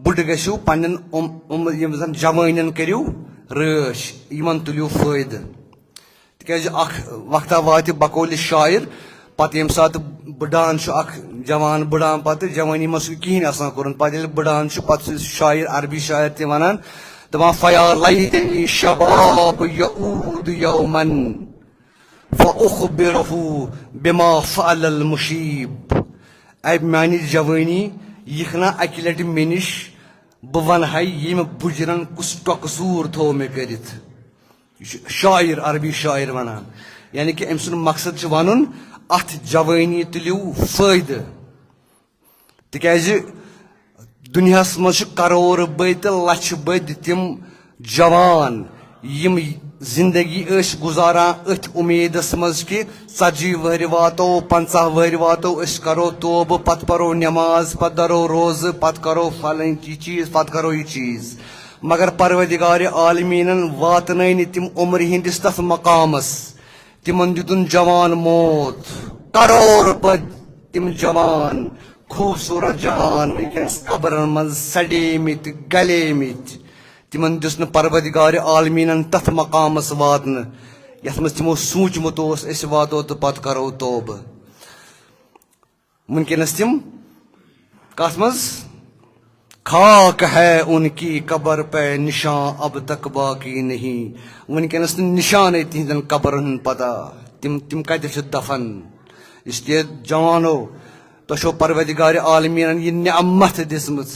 بُڈٕ گٔژھِو پننٮ۪ن یِم زن جوٲنٮ۪ن کٔرِو رٲچھ یِمن تُلِو فٲیدٕ تِکیازِ اکھ وقتہ واتہِ بقولہِ شاعر پتہٕ ییٚمہِ ساتہٕ بٕڈان چھُ اکھ جوان بٕڈان پتہٕ جوٲنی منٛز چھُ کِہینۍ آسان کوٚرمُت پتہٕ ییٚلہِ بٕڈان چھُ پتہٕ چھُ شاعر عربی شاعر تہِ ونان دپان فیا لیتنی شباب یعود یومن فاخبرہ بما فعل المشیب اے میانہِ جوٲنی یِکھ نا اکہِ لٹہِ مےٚ نِش بہٕ ونہٕ ہا ییٚمہِ بُجرن کُس ٹۄکہٕ ژوٗر تھوٚو مےٚ کٔرِتھ یہِ چھُ شاعر عربی شاعر ونان یعنی کہِ أمۍ سُنٛد مقصد چھُ ونُن اتھ جوٲنی تُلِو فٲیدٕ تِکیازِ دُنیاہس منٛز چھِ کرور بٔدۍ تہٕ لچھِ بٔدۍ تِم جوان یِم زندگی ٲسۍ گُزاران أتھۍ اُمیدس منٛز کہِ 40 وٕہٕرۍ واتو 50 وٕہٕرۍ واتو أسۍ کرو توبہٕ پتہٕ پرو نٮ۪ماز پتہٕ درو روزٕ پتہٕ کرو فلٲنۍ یہِ چیٖز پتہٕ کرو یہِ چیٖز مگر پروردگارِ عالمیٖنن واتنٲے نہٕ تِم عمرِ ہٕنٛدِس تتھ مقامس تِمن دِتُن جوان موت کرور بٔدۍ تِم جوان خوٗبصوٗرت جوان وٕنکیٚنس قبرن منٛز سڑیمٕتۍ گلیمٕتۍ تِمن دِژ نہٕ پروردگارِ عالمیٖنن تتھ مقامس واتنہٕ یتھ منٛز تِمو سوٗنٛچمُت اوس أسۍ واتو تہٕ پتہٕ کرو توبہٕ وٕنکیٚنس تِم کتھ منٛز خاک ہے ان کی قبر پہ نشان اب تک باقی نہیں وٕنکیٚنس نہٕ نشانے تِہنٛدٮ۪ن قبرن ہُنٛد پتہ تِم کتہِ چھِ دفن اس لیے جوانو تۄہہِ چھو پروردگارِ عالمیٖنن یہِ نعمت دِژمٕژ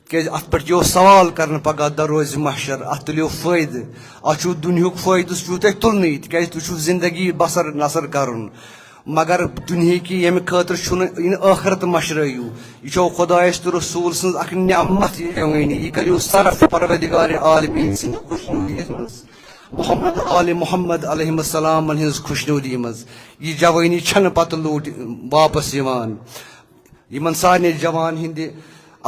تِکیازِ اتھ پٮ۪ٹھ یِیو سوال کرنہٕ پگاہ دروزِ محشر اتھ تُلِو فٲیدٕ اتھ چھُو دُنہیُک فٲیدٕ سُہ چھُو تۄہہِ تُلنٕے تِکیازِ تُہۍ چھُو زندگی بسر نثر کرُن مگر دُنہِکہِ ییٚمہِ خٲطرٕ چھُنہٕ یہِ ٲخرت مشرٲیِو یہِ چھو خۄدایس تہٕ رسوٗل سٕنٛز اکھ نعمت یہِ جوٲنی یہِ کٔرِو صرف پروردگارِ عالمیٖن سٕنٛدِ خوشنوٗدی منٛز محمد آلِ محمد علیہ السلامن ہٕنٛز خوشنوٗدی منٛز یہِ جوٲنی چھنہٕ پتہٕ لوٗٹہِ واپس یِوان یِمن سارنٕے جوان ہٕنٛدِ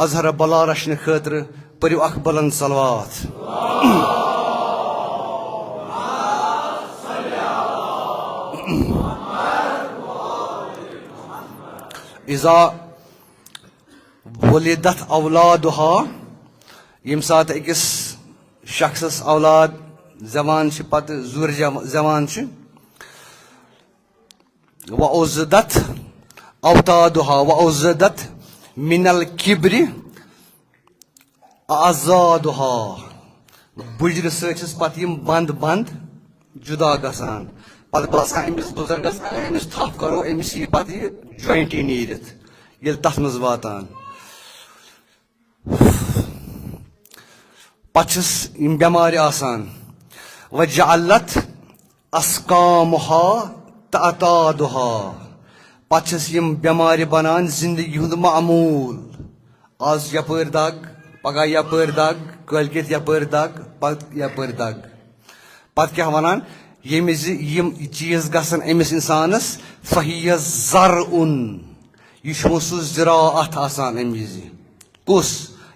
اظہر بلا رچھنہٕ خٲطرٕ پٔرِو اکھ بلند صلوات اذا ولدت اولادها یم سات أکِس شخصس اولاد زوان چھ پتہ زور زوان چھ وَأُزِّدَتْ أَوْتَادُهَا وَأُزِّدَتْ مِنَ الْكِبْرِ أَعْزَادُهَا بُجرِ سۭتۍ چھس پتہٕ یم بند بند جدا گژھان پتہٕ باسان أمِس بُزرگس أمِس تھپھ کرو أمِس یی پتہٕ یہِ جوینٹی نیٖرِتھ ییٚلہِ تتھ منٛز واتان پتہٕ چھس یم بٮ۪مارِ آسان وَجَعَلَتْ أَسْقَامُهَا تَعْتَادُهَا پتہٕ چھس یم بٮ۪مارِ بنان زندگی ہُنٛد معموٗل آز یپٲرۍ دگ پگاہ یپٲرۍ دگ کٲلکٮ۪تھ یپٲرۍ دگ پتہٕ یپٲرۍ دگ پتہٕ کیٛاہ ونان ییٚمہِ زِ یم چیٖز گژھن أمِس اِنسانس فہیہ زرعُن یہِ چھُ وۄنۍ سُہ زِراعت آسان امہِ وِزِ کُس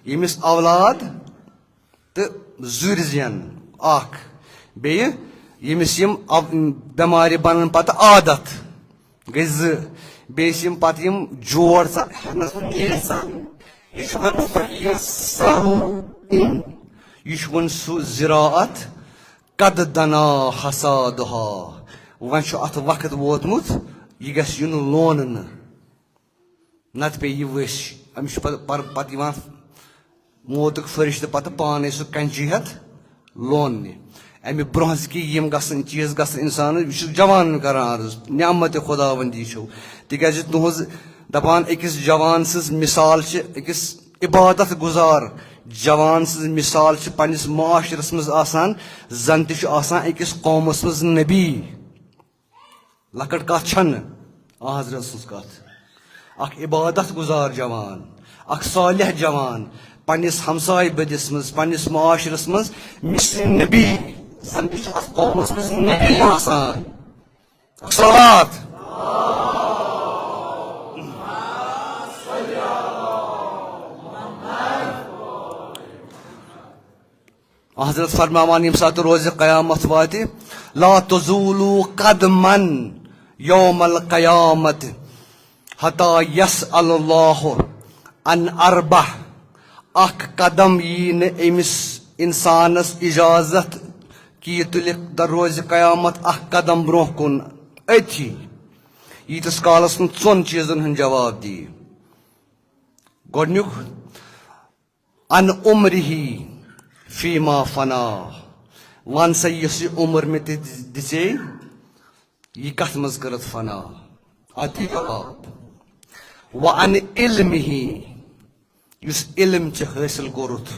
ییٚمِس اولاد تہٕ زُرۍ زٮ۪ن اکھ بیٚیہِ ییٚمِس یم بٮ۪مارِ بنان پتہٕ عادت گٔے زٕ بیٚیہِ چھِ یم پتہٕ یم جوڑ یہ چھُ وۄنۍ سُہ زِراعت قد دنا حصادها وۄنۍ چھُ اتھ وقت ووتمُت یہِ گژھِ یُن لوننہٕ نتہٕ پیٚیہِ یہِ ؤسۍ أمِس چھُ پتہٕ یِوان موتُک فرشتہٕ پتہٕ پانے سُہ کینچی ہٮ۪تھ لوننہِ امہِ برونٛہہ کہِ یم گژھن چیٖز گژھن انسانس یہِ چھُ جوانن کران عرض نعمتِ خداوندی چھو تِکیٛازِ تُہنٛز دپان أکِس جوان سٕنٛز مثال چھِ أکِس عبادت گُزار جوان سٕنٛز مثال چھِ پننِس معاشرس منٛز آسان زن تہِ چھُ آسان أکِس قومس منٛز نبی لۄکٕٹ کتھ چھنہٕ حضرت سٕنٛز کتھ اکھ عبادت گُزار جوان اکھ صالح جوان پننِس ہمساے بدِس منٛز پننِس معاشرس منٛز مثلِ نبی زن تہِ چھُ اتھ قومس منٛز نبی آسان صلوات حضرت فرماوان یم سات روز قیامت واتہِ لا تزولوا قدما یوم القیامت حتی یسأل اللہ عن اربع اکھ قدم یی نہٕ أمِس انسانس اجازت کہ یہِ تُلہِ دروازِ قیامت اکھ قدم برونٛہہ کُن أتھی ییٖتِس کالس نہٕ ژۄن چیٖزن ہُنٛد جواب دِیہِ گۄڈنیُک ان عمرِہی فیما فنا ون سا یُس یہِ عمر مےٚ تہِ دِژے یہِ کتھ منٛز کٔرٕتھ فنا اتھ دِ جواب وَعن علمِہی یُس علم ژےٚ حٲصِل کوٚرُتھ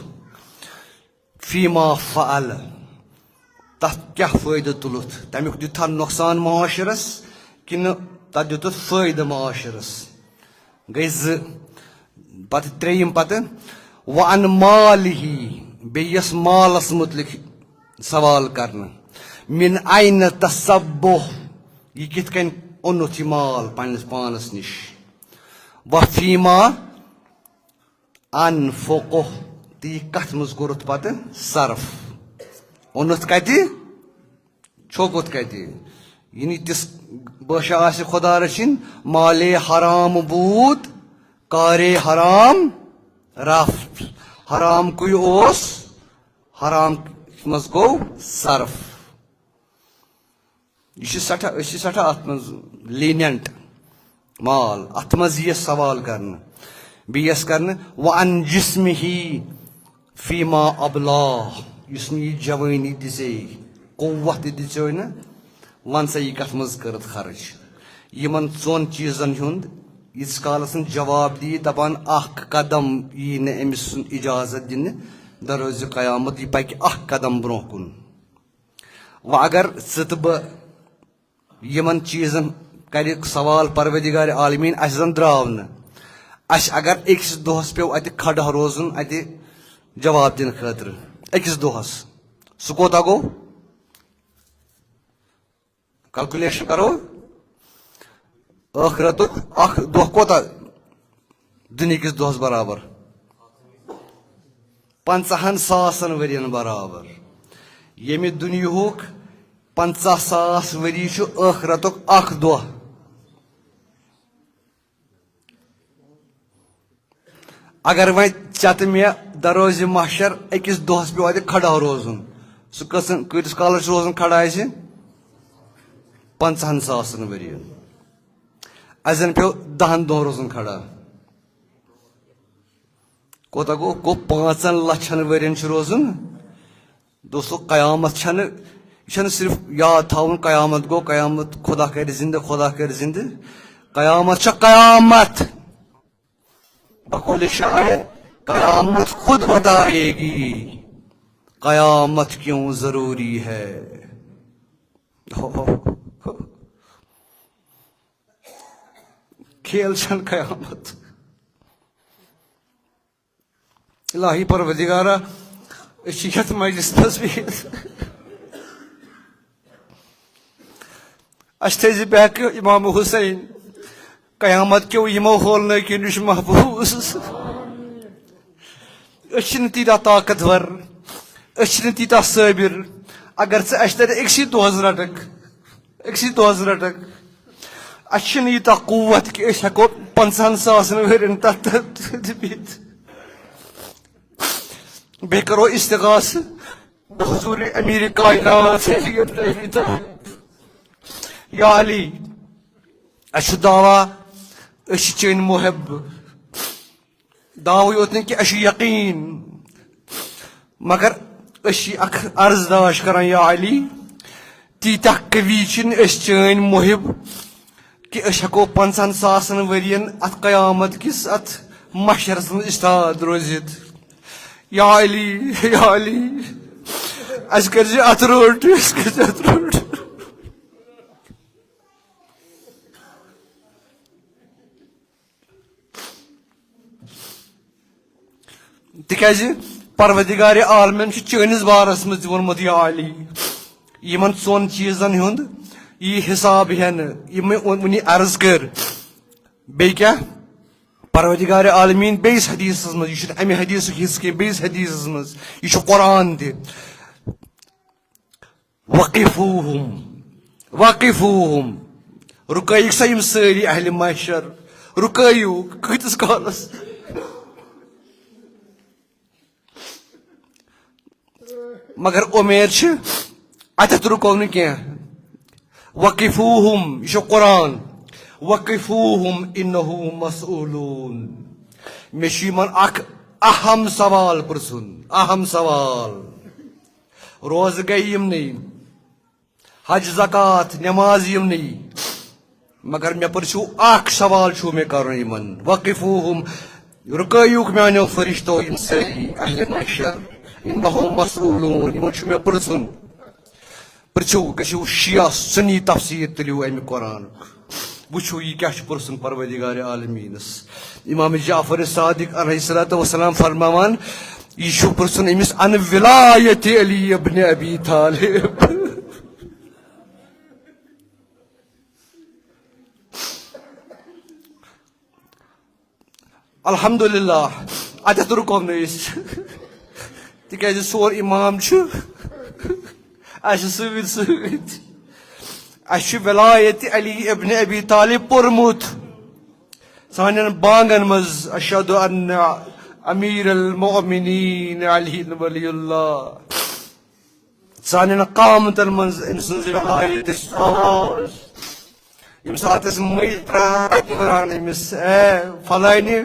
فیما فعل تتھ کیٛاہ فٲیدٕ تُلُتھ تمیُک دیُتتھا نۄقصان معاشرس کِنہٕ تتھ دیُتُتھ فٲیدٕ معاشرس گٔے زٕ پتہٕ ترٛیٚیِم پتہٕ وَعن مالِہی بیٚیہِ یۄس مالس مُتعلق سوال کرنہٕ من اینہ تصبُہ یہِ کِتھ کٔنۍ اوٚنُتھ یہِ مال پننِس پانس نِش وفیما انفقہ تہٕ یہِ کتھ منٛز کوٚرُتھ پتہٕ صرف اوٚنُتھ کتہِ چھوٚکُتھ کتہِ یہِ نہٕ تِژھ بٲشا آسہِ خۄدا رٔچھِنۍ مالے حرام بوٗد کارے حرام رفت حرام کُے اوس حرام منٛز گوٚو صرف یہِ چھِ سٮ۪ٹھاہ أسۍ چھِ سٮ۪ٹھاہ اتھ منٛز لینینٹ مال اتھ منٛز یِیس سوال کرنہٕ بیٚیہِ یِیس کرنہٕ وَعن جسمِہی فیما ابلاہ یُس نہٕ یہِ جوٲنی دِژے قوت تہِ دِژے نہٕ ون سا یہِ کتھ منٛز کٔرٕتھ خرٕچ یِمن ژۄن چیٖزن ہُنٛد ییٖتِس کالس نہٕ جواب دِیہِ دپان اکھ قدم یی نہٕ أمِس سُنٛد اجازت دِنہٕ دروازِ قیامت یہِ پکہِ اکھ قدم برونٛہہ کُن وۄنۍ اگر ژٕ تہٕ بہٕ یِمن چیٖزن کرِ سوال پروردگارِ عالمیٖن اسہِ زن درٛاو نہٕ اسہِ اگر أکِس دۄہس پیٚو اتہِ کھڑا روزُن اتہِ جواب دِنہٕ خٲطرٕ أکِس دۄہس سُہ کوتاہ گوٚو کلکُلیشن کرو ٲخرتُک اکھ دۄہ کوتاہ دُنہِکِس دۄہس برابر 50,000 ؤرین برابر ییٚمہِ دُنیہُک 50,000 ؤری چھُ ٲخرتُک اکھ دۄہ اگر وۄنۍ چتہٕ مےٚ دروازِ محشر أکِس دۄہس پیٚو اَتہِ کھڑا روزُن سُہ کۭتِس کالس چھُ روزُن کھڑا اَسہِ 50,000 ؤرین اَسہِ زن پیٚو 10 دۄہن روزُن کھڑا کوتاہ گوٚو 5 لچھن ؤرین چھُ روزُن دوستو قیامت چھنہٕ یہِ چھنہٕ صرف یاد تھاوُن قیامت گوٚو قیامت خۄدا کرِ زندٕ خۄدا کرِ زندٕ قیامت چھےٚ قیامت بقول شاعر قیامت خود بتائے گی قیامت کیوں ضروری ہے کھیل چھن قیامت الہی پروردگارا أسۍ چھِ یتھ مجلس منٛز بِہِتھ اَسہِ تھٲیزِ بہکہِ امام حسین قیامت کیو یِمو ہولنٲکیو نِش محفوظ أسۍ چھِنہٕ تیٖتیٛاہ طاقتور أسۍ چھِنہٕ تیٖتیٛاہ صٲبِر اگر ژٕ اَسہِ تَتہِ أکسٕے دۄہس رٹکھ اَسہِ چھِنہٕ ییٖژاہ قوت کہِ أسۍ ہٮ۪کو 50,000 ؤرین تتھ بِہِتھ بیٚیہِ کرو استغاثہٕ حضوٗرِ امیٖرِ کائنات یا علی اَسہِ چھُ دعوا أسۍ چھِ چٲنۍ محب دعوٕے یوت نہٕ کہِ اَسہِ چھُ یقیٖن مگر أسۍ چھِ اکھ عرضداش کران یا علی تیٖتیٛاہ قوی چھِنہٕ أسۍ چٲنۍ محب کہِ أسۍ ہٮ۪کو 50,000 ؤرین اتھ قیامت کِس اتھ محشرس منٛز استاد روٗزِتھ یا علی اَسہِ کٔرزِ اتھ روٚٹ تِکیٛازِ پروردگارِ عالمین چھُ چٲنِس بارس منٛز تہِ ووٚنمُت یا علی یِمن 4 چیٖزن ہُنٛد یی حساب ہٮ۪نہٕ یِمے وُنی عرض کٔر بیٚیہِ کیٛاہ پروردگارِ عالمیٖن بیٚیِس حدیٖثس منٛز یہِ چھُنہٕ امہِ حدیٖثُک حصہٕ کینٛہہ بیٚیِس حدیٖثس منٛز یہِ چھُ قرآن تہِ وقفوٗہُم رُکٲیِکھ سا یِم سٲری اہلِ محشر رُکٲیِوُکھ کۭتِس کالس مگر اُمید چھِ اتٮ۪تھ رُکو نہٕ کینٛہہ وقفوٗہُم یہِ چھُ قرآن وقفوٗہُم اِنہُم مسئوٗلوٗن مےٚ چھُ یِمن اکھ اہم سوال پرژھُن اہم سوال روزٕ گٔے یِمنٕے حج زکات نٮ۪ماز یِمنٕے مگر مےٚ پرژھِو اکھ سوال چھُو مےٚ کرُن یِمن وقفوٗہُم رُکٲیِوُکھ میانیو فرشتو یِم سٲری اہلِ محشر اِنہُم مسئوٗلوٗن یِمن چھُ مےٚ پرژھُن پرژھِو گٔژھِو شِیا سُنی تفسیٖر تُلِو امہِ قرآنُک وٕچھِو یہِ کیٛاہ چھُ پرژھُن پروردگارِ عالمیٖنس امام جعفر صادق علیہ الصلوٰتُ وسلام فرماوان یہِ چھُ پرژھُن أمِس ان ولایتِ علی ابنِ ابی طالب الحمدللہ اتٮ۪تھ رُکو نہٕ أسۍ تِکیٛازِ سون امام چھُ اَسہِ سۭتۍ اَسہِ چھُ ولایتِ علی ابنِ ابی طالب پوٚرمُت سانٮ۪ن بانگن منٛز اشہدُ ان امیٖر المؤمنیٖن علی ولی اللہ سانٮ۪ن قامتن منٛز أمۍ سٕنٛز ولایتٕچ آواز ییٚمہِ ساتہٕ أسۍ مٔلۍ ترٛاوان أمِس اے فلٲنہِ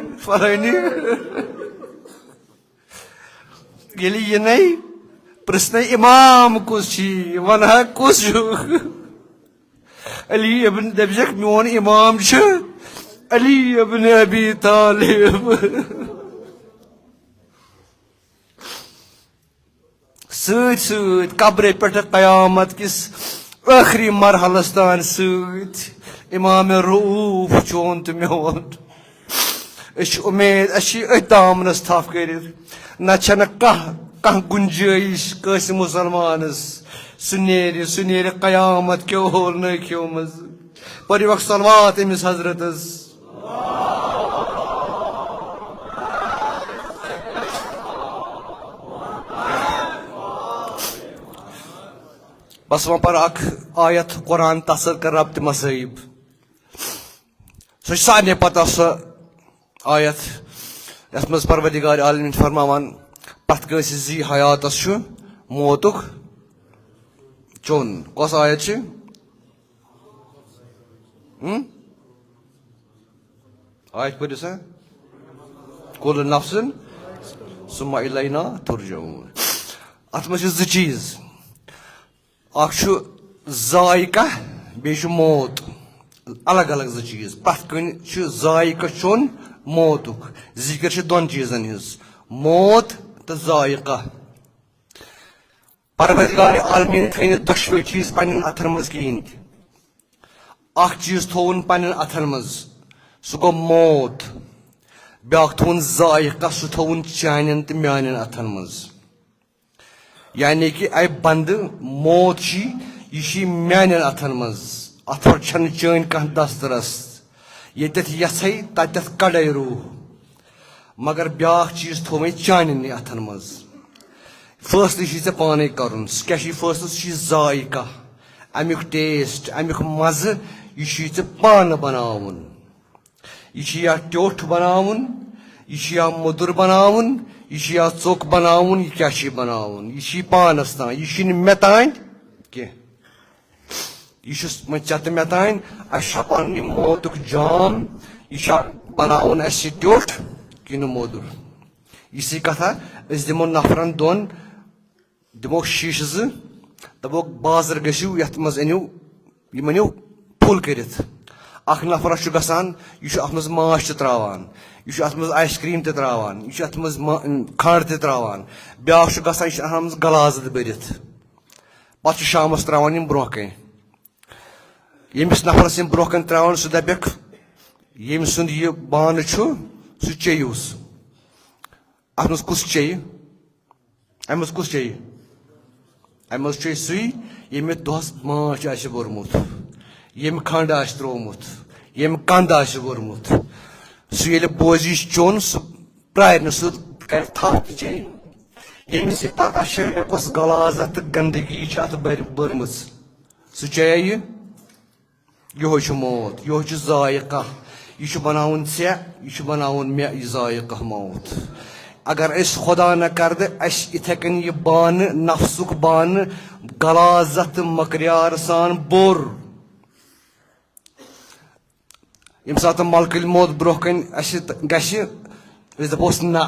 ییٚلہِ یِنَے پرٛژھنَے امام کُس چھی وَنہٕ ہا کُس چھُکھ علی ابن دٔپۍزٮ۪کھ میون امام چھُ علی ابن ابی طالب سۭتۍ سۭتۍ قبرِ پٮ۪ٹھٕ قیامت کِس ٲخری مرحلس تانۍ سۭتۍ امامِ رعوٗف چون تہٕ میون أسۍ چھِ اُمید اَسہِ چھِ أتھۍ دامنس تھپھ کٔرِتھ نتہٕ چھنہٕ کانٛہہ گُنجٲیِش کٲنٛسہِ مُسلمانس سُہ نیرِ قیامت کیو ہولنٲکیو منٛز پٔرِوکھ صلوات أمِس حضرتس بس وۄنۍ پَر اکھ آیت قرآن تتھ سۭتۍ کر ربطہِ مصٲیب سۄ چھِ سارنٕے پتہ سۄ آیت یس مز پروردگار عالمین فرماوان پتھ کٲنٛسہِ زی حیاتس چھُ موتُک چوٚن کۄس آیت چھِ آیت پٔرِو سا کُلُ نفسن ثم الینا ترجعون اتھ منٛز چھِ زٕ چیٖز اکھ چھُ ذائقہ بیٚیہِ چھُ موت الگ الگ زٕ چیٖز پرٛٮ۪تھ کُنہِ چھُ ذائقہ چوٚن موتُک ذِکر چھِ دۄن چیٖزن ہٕنٛز موت تہٕ ذائقہ پروردگار عالمیٖن تھٲے نہٕ دۄشوے چیٖز پننٮ۪ن اتھن منٛز کِہیٖنۍ تہِ اکھ چیٖز تھووُن پننٮ۪ن اتھن منٛز سُہ گوٚو موت بیٛاکھ تھووُن ذائقہ سُہ تھووُن چانٮ۪ن تہٕ میانٮ۪ن اتھن منٛز یعنی کہِ اے بندٕ موت چھی یہِ چھی میانٮ۪ن اتھن منٛز اتھ پٮ۪ٹھ چھنہٕ چٲنۍ کانٛہہ دسترس ییٚتٮ۪تھ یژھے تتٮ۪تھ کڑے روح مگر بیٛاکھ چیٖز تھوٚو مےٚ چانٮ۪نٕے اتھن منٛز فٲصلہٕ چھی ژےٚ پانے کرُن سُہ کیٛاہ چھی فٲصلہٕ سُہ چھی ذائقہ امیُک ٹیسٹ امیُک مزٕ یہِ چھی ژےٚ پانہٕ بناوُن یہ یا ٹیوٚٹھ بناوُن یہ یا مودُر بناوُن یہ یا ژوٚک بناوُن یہ کیٛاہ چھی بناوُن یہ چھی پانس تام یہ چھُنہٕ مےٚ تام کینٛہہ یہ چھُ وۄنۍ ژےٚ تہٕ مےٚ تام اَسہِ چھا پنُن یہِ موتُک جام یہ چھا بناوُن اَسہِ یہِ ٹیوٚٹھ کِنہٕ مودُر یِژھٕے کتھا أسۍ دِمو نفرن دۄن دِموکھ شیٖشہٕ زٕ دپوکھ بازر گٔژھِو یتھ منٛز أنِو یِم أنِو پھُل کٔرِتھ اکھ نفرس چھُ گژھان یہِ چھُ اتھ منٛز ماچھ تہِ تراوان یہِ چھُ اتھ منٛز آیس کریم تہِ تراوان یہِ چھُ اتھ منٛز کھنڈ تہِ تراوان بیٛاکھ چھُ گژھان یہِ چھُ اتھ منٛز گلازٕ تہِ بٔرِتھ پتہٕ چھُ شامس تراوان یِم برونٛہہ کَنہِ ییٚمِس نفرس یِم برونٛہہ کَنہِ تراوان سُہ دپٮ۪کھ ییٚمہِ سُنٛد یہِ بانہٕ چھُ سُہ چیٚیِو سُہ اتھ منٛز کُس چیٚیہِ امہِ منٛز کُس چیٚیہِ امہِ منٛز چیٚیہِ سُے ییٚمہِ دۄہس ماچھ آسہِ بوٚرمُت ییٚمہِ کھنڈ آسہِ تروومُت ییٚمہِ قنٛد آسہِ کوٚرمُت سُہ ییٚلہِ بوزِ یہِ چھُ چوٚن سُہ پرٛارِ نہٕ سُہ کرِ تھپھ تہٕ چیٚیہِ ییٚمِس یہِ پتہ چھِ مےٚ کۄس غلازت تہٕ گنٛدگی چھِ اتھ بٔرمٕژ سُہ چیٚیے یہِ یِہوے چھُ موت یِہوے چھُ ذائقہ یہِ چھُ بناوُن ژےٚ یہِ چھُ بناوُن مےٚ یہِ ذائقہ موت اگر أسۍ خۄدا نہ کردٕ اَسہِ یِتھے کٔنۍ یہِ بانہٕ نفسُک بانہٕ غلازت تہٕ مۄکریار سان بوٚر ییٚمہِ ساتہٕ ملکہٕ موت برونٛہہ کَنہِ اَسہِ گژھِ أسۍ دپوس نہ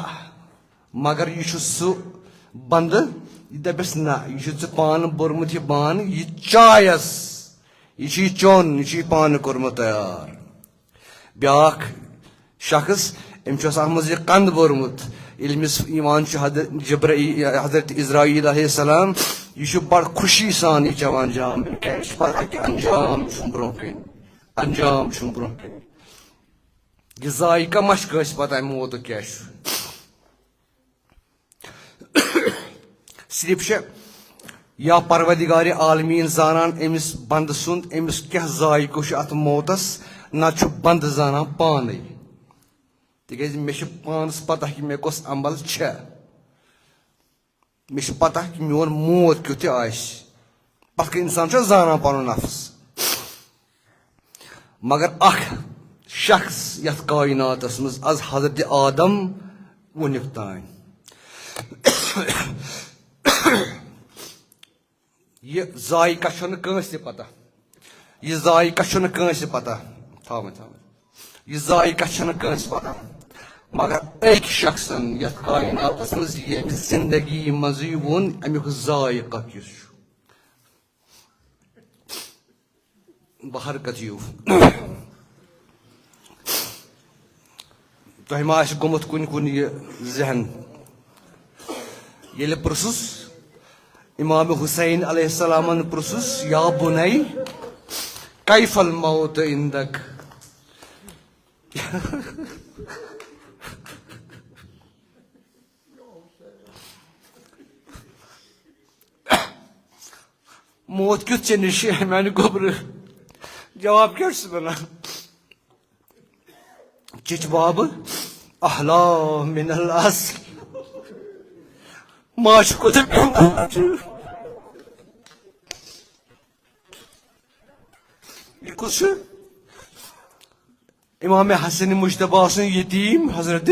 مگر یہِ چھُ سُہ بنٛدٕ یہِ دپٮ۪س نہ یہِ چھُ ژےٚ پانہٕ بوٚرمُت یہِ بانہٕ یہِ چایس یہِ چھُے چوٚن یہِ چھُے پانہٕ کوٚرمُت تیار بیٛاکھ شخص أمۍ چھُ آسان اتھ منٛز یہِ قنٛد بوٚرمُت ییٚلہِ أمِس یِوان چھُ حضرت اسراییل علیہ السلام یہِ چھُ بڑٕ خوشی سان یہِ چٮ۪وان جام کیٛازِ چھُ پتہ کہِ انجام چھُم برونٛہہ کَنہِ انجام چھُم برونٛہہ کَنہِ یہِ ذائقہ ما چھُ کٲنٛسہِ پتہ امہِ موتُک کیٛاہ چھُ صرف چھِ یا پروردگارِ عالمیٖن زانان أمِس بنٛدٕ سُنٛد أمِس کیٛاہ ذائقہٕ چھُ اتھ موتس نتہٕ چھُ بنٛدٕ زانان پانے تِکیٛازِ مےٚ چھِ پانس پتہ کہِ مےٚ کۄس عمل چھےٚ مےٚ چھِ پتہ کہِ میون موت کیُتھ تہِ آسہِ پتہٕ کٔنۍ انسان چھُ زانان پنُن نفس مگر اکھ شخص یتھ کایناتس منٛز از حضرت آدم وُنیُک تام یہِ ذائقہ چھُنہٕ کٲنٛسہِ تہِ پتہ یہِ ذائقہ چھُنہٕ کٲنٛسہِ پتہ یہِ ذائقہ چھُنہٕ کٲنٛسہِ پتہ مگر أکۍ شخصن یتھ کایناتس منٛز ییٚمہِ زندگی منٛزٕے ووٚن امیُک ذائقہ کیُس چھُ بحرکت یِیِو تۄہہِ ما آسہِ گوٚمُت کُنہِ کُنہِ یہِ ذہن ییٚلہِ پرٛژھُس امام حُسین علیہ السلامن پرٛژھُس یا بُنے کیف الموت عندک موت کیُتھ ژےٚ نِش میانہِ گوٚبرٕ جواب کیٛاہ چھُس ونان چِٹھِ بابہٕ احلا من الاصل ماچھ کوٗتاہ بیمار چھُ یہِ کُس چھُ امام حسن مجتبی سن یتیم حضرت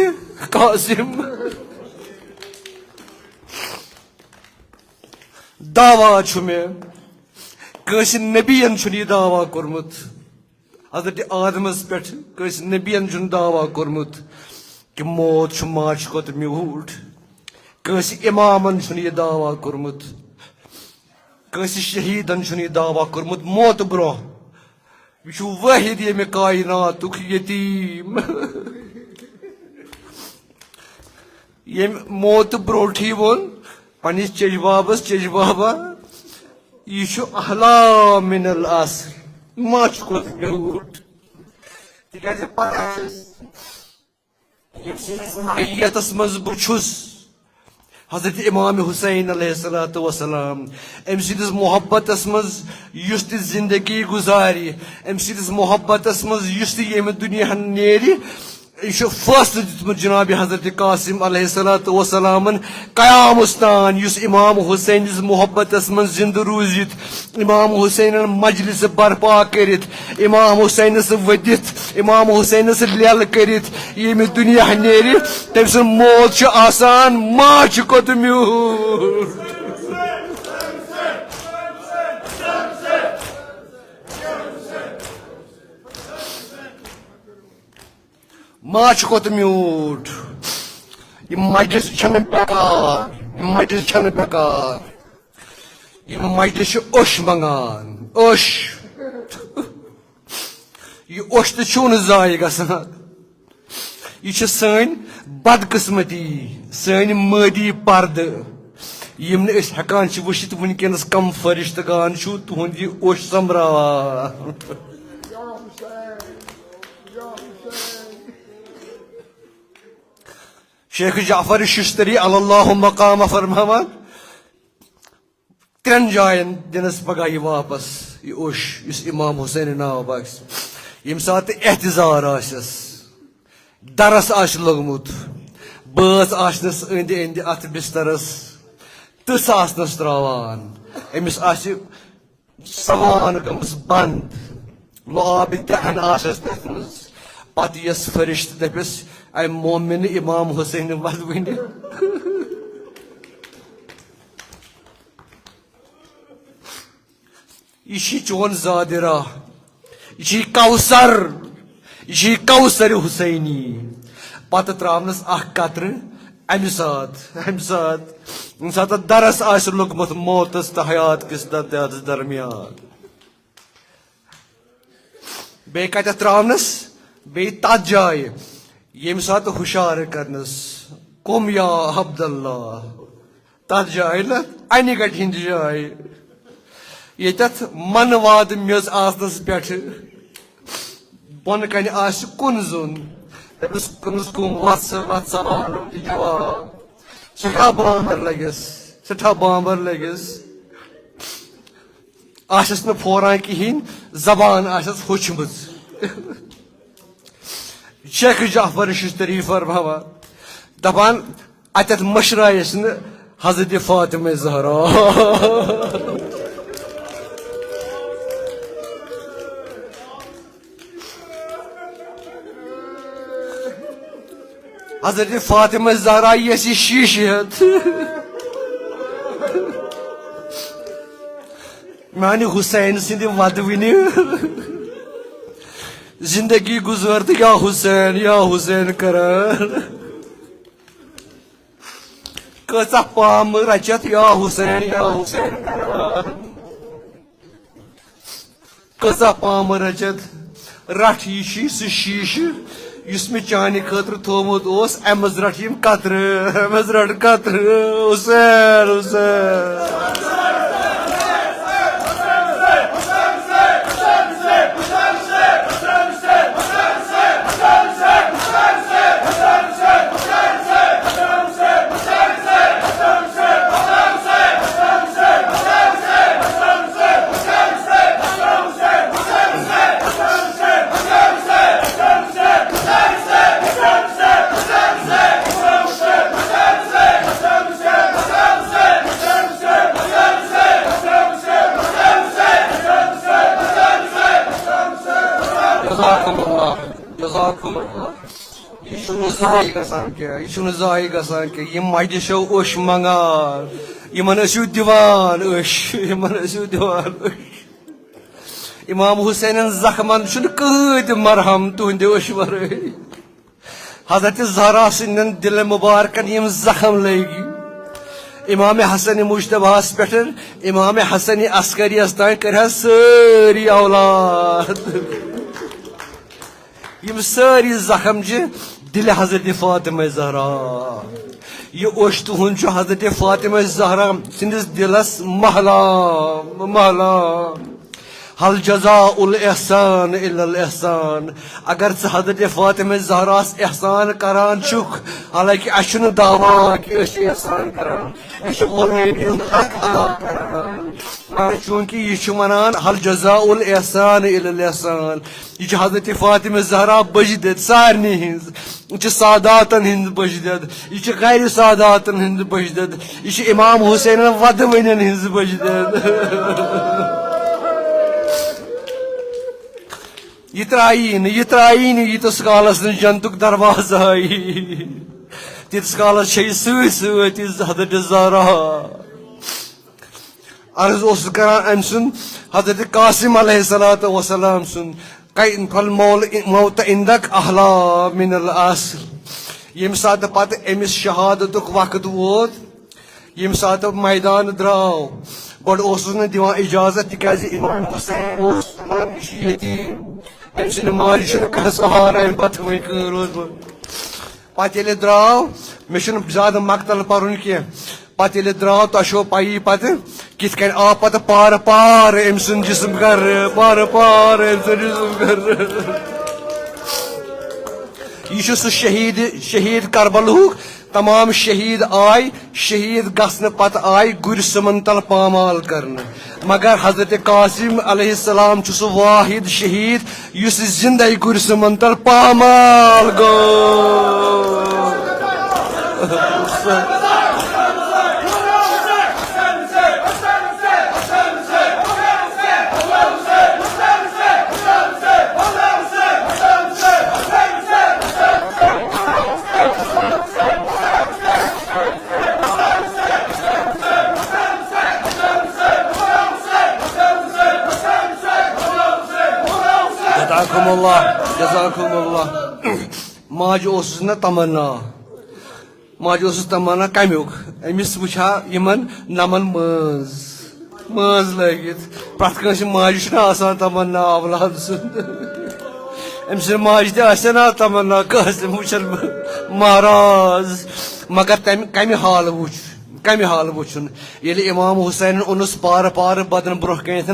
قاسم دعویٰ چھُ مےٚ کٲنٛسہِ نبیَن چھُنہٕ یہِ دعویٰ کوٚرمُت حضرت آدمس پٮ۪ٹھ کٲنٛسہِ نبیَن چھُنہٕ دعویٰ کوٚرمُت کہ موت چھُ ماچھ کھۄتہٕ میوٗٹھ کٲنٛسہِ اِمامن چھُنہٕ یہِ دعویٰ کوٚرمُت کٲنٛسہِ شہیٖدن چھُنہٕ یہِ دعویٰ کوٚرمُت موتہٕ برونٛہہ یہِ چھُ وٲحد ییٚمہِ کایناتُک یتیٖم ییٚمہِ موتہٕ برونٛٹھٕے ووٚن پننِس چیٚجہِ بابس چیٚجہِ بابا یہ چھُ احلا من العصر ماچھ کھۄتہٕ میوٗٹھ تِکیٛازِ پتہ یتس منٛز بہٕ چھُس حضرت امام حسین علیہ الصلوۃ والسلام أمۍ سٕنٛدِس محبتس منٛز یُس تہِ زندگی گُزارِ أمۍ سٕنٛدِس محبتس منٛز یُس تہِ ییٚمہِ دُنیا نیرِ یہ چھُ فٲصلہٕ دیُتمُت جناب حضرت قاسم علیہ الصلوۃ والسلامن قیامس تان یُس امام حسینس محبتس منٛز زندٕ روٗزِتھ امام حسینن مجلس برپا کٔرِتھ امام حسینس ؤدِتھ امام حسینس لیلہٕ کٔرِتھ ییٚمہِ دُنیا نیرِ تٔمۍ سُنٛد موت چھُ آسان ماچھِ کھۄتہٕ میوٗٹھ ماچھ کھۄتہٕ میوٗٹھ یہِ مجلس چھنہٕ بیکار یہِ مجلس چھنہٕ بیکار یہِ مجلس چھُ اوٚش منٛگان اوٚش یہِ اوٚش تہِ چھُو نہٕ ضایہِ گژھان یہ چھِ سٲنۍ بدقسمتی سٲنۍ مٲدی پردٕ یِم نہٕ أسۍ ہٮ۪کان چھِ وٕچھِتھ وٕنکٮ۪نس کم فرشتگان چھُ تُہُنٛد یہِ اوٚش سمبراوان شیخ جعفر ششتری علی اللہ مقام فرماوان ترٛٮ۪ن جاین دِنس پگاہ یہِ واپس یہِ اوٚش یُس امام حسین ناو بخش ییٚمہِ ساتہٕ احتضار آسٮ۪س درس آسہِ لوٚگمُت بٲژ آسنس أنٛدۍ أنٛدۍ اتھ بسترس تٕژھ آسنس تراوان أمِس آسہِ سمان گٔمٕژ بنٛد لۄبہِ دہن آسٮ۪س تتھ منٛز پتہٕ یس فرشتہٕ دپٮ۪س امہِ مومِنہِ امام حسین ودوٕنہِ یہ چھی چون زادِ راہ یہ چھی کوثر یہ چھی کوثر حسینی پتہٕ تراونس اکھ قطرٕ امہِ ساتہٕ ییٚمہِ ساتہٕ اتھ درس آسہِ لوٚگمُت موتس تہٕ حیات کِس تتھ درمیان بیٚیہِ کتٮ۪تھ تراونس بیٚیہِ تتھ جایہِ ییٚمہِ ساتہٕ ہُشار کرنس قُم یا عبداللہ تتھ جایہِ نہ انہِ گٹہِ ہِنٛدِ جایہِ ییٚتٮ۪تھ منہٕ واد میٚژ آسنس پٮ۪ٹھٕ بۄنہٕ کنہِ آسہِ کُن زوٚن تٔمِس کُنس کُم وژھ جواب سٮ۪ٹھاہ بامبر لگٮ۪س آسٮ۪س نہٕ پھوران کہیٖنۍ زبان آسٮ۪س ہوٚچھمٕژ شیخ جعفر ششتری فرماوان دپان اتٮ۪تھ مٔشرایس نہٕ حضرت فاطمہ زہرا حضرت فاطمہ زہرا یس یہِ شیٖشہِ ہٮ۪تھ میانہِ حسین سٕنٛدِ ودوٕنہِ زندگی گزار تہٕ یا حسین کران کۭژاہ پامہٕ رچتھ یا حسین کران کۭژاہ پامہٕ رچتھ رٹھ یہِ چھی سُہ شیٖشہٕ یُس مےٚ چانہِ خٲطرٕ تھوٚومُت اوس امہِ منٛز رٹ یِم قطرٕ امہِ منٛز رٹ قطرٕ حسین جزاکم اللہ یہ چھُنہٕ ضایع گژھان کینٛہہ یہ چھُنہٕ ضایع گژھان کینٛہہ یِم مجلسو اوٚش منٛگان یِمن ٲسِو دِوان أش یِمن ٲسِو دِوان أش امام حُسینن زخمن چھُنہٕ کٕہۭنۍ تہِ مرہم تُہنٛدِ أش ورٲے حضرت زہرا سٕنٛدٮ۪ن دِلہٕ مُبارکن یِم زخم لٔگۍ امام حسن مجتبہس پٮ۪ٹھ امام حسن عسکریس تام کٔرۍ حظ سٲری اولاد یم سٲری زخم چھِ دِلہِ حضرت فاطمہ زہرا یہ اوٚش تُہُنٛد چھُ حضرت فاطمہ زہرا سٕنٛدِس دِلس محلام حل جزاء الاحسان الا الاحسان اگر ژٕ حضرت فاطمہ زہراس احسان کران چھُکھ حالانکہ اسہِ چھُنہٕ دعوا کہِ أسۍ چھِ احسان کران أسۍ چھِ اولادِ ہُنٛد حق ادا کران مگر چوٗنٛکہِ یہِ چھُ ونان حل جزاء الاحسان الا الاحسان یہ چھِ حضرت فاطمہ زہرا بجدت سارنٕے ہٕنٛز یہ چھِ ساداتن ہٕنٛز بجدت یہ چھِ غیر ساداتن ہٕنٛز بجدت یہ چھِ امام حُسینن ودوٕنٮ۪ن ہٕنٛز بجدت یہ ترٛایی نہٕ ییٖتِس کالس نہٕ جنتُک دروازٕ آیی تیٖتِس کالس چھےٚ یہِ سۭتۍ سۭتۍ حضرت زہرا عرض اوسُس کران أمۍ سُنٛد حضرت قاسم علیہ الصلوٰۃ وسلام سُنٛد فالموت عندک احلا من العصر ییٚمہِ ساتہٕ پتہٕ أمِس شہادتُک وقت ووت ییٚمہِ ساتہٕ میدان درٛاو گۄڈٕ اوسُس نہٕ دِوان اجازت تِکیازِ امام حُسین اوس یتیٖم أمۍ سٕنٛدِ ماجہِ چھُنہٕ کانٛہہ سہارٕ امہِ پتہٕ وۄنۍ کٕہۭنۍ روٗدمُت پتہٕ ییٚلہِ درٛاو مےٚ چھُنہٕ زیادٕ مکتل پرُن کینٛہہ پتہٕ ییٚلہِ درٛاو تۄہہِ چھو پیی پتہٕ کِتھ کٔنۍ آو پتہٕ پارٕ پارٕ أمۍ سُنٛد جسم گرٕ پارٕ پارٕ أمۍ سُنٛد جسم گرٕ یہ چھُ سُہ شہیٖد کربلہُک تمام شہیٖد آے شہیٖد گژھنہٕ پتہٕ آے گُرۍ سُمن تل پامال کرنہٕ مگر حضرت قاسم علیہ السلام چھُ سُہ واحد شہیٖد یُس زندے گُرۍ سُمن تل پامال گوٚو جزاکم اللہ جزاکم اللہ ماجہِ اوسُس نہ تمنا ماجہِ اوسُس تمنا کمیُک أمِس وٕچھا یِمن نمن مٲنٛز لٲگِتھ پرٛٮ۪تھ کٲنٛسہِ ماجہِ چھُنہ آسان تمنا اولاد سُنٛد أمۍ سٕنٛدِ ماجہِ تہِ آسہِ نا تمنا قاسم وٕچھن بہٕ مہراز مگر کمہِ حالہٕ وٕچھُن ییٚلہِ امام حُسینن اوٚنُس پارٕ پارٕ بدن برونٛہہ کنٮ۪تھ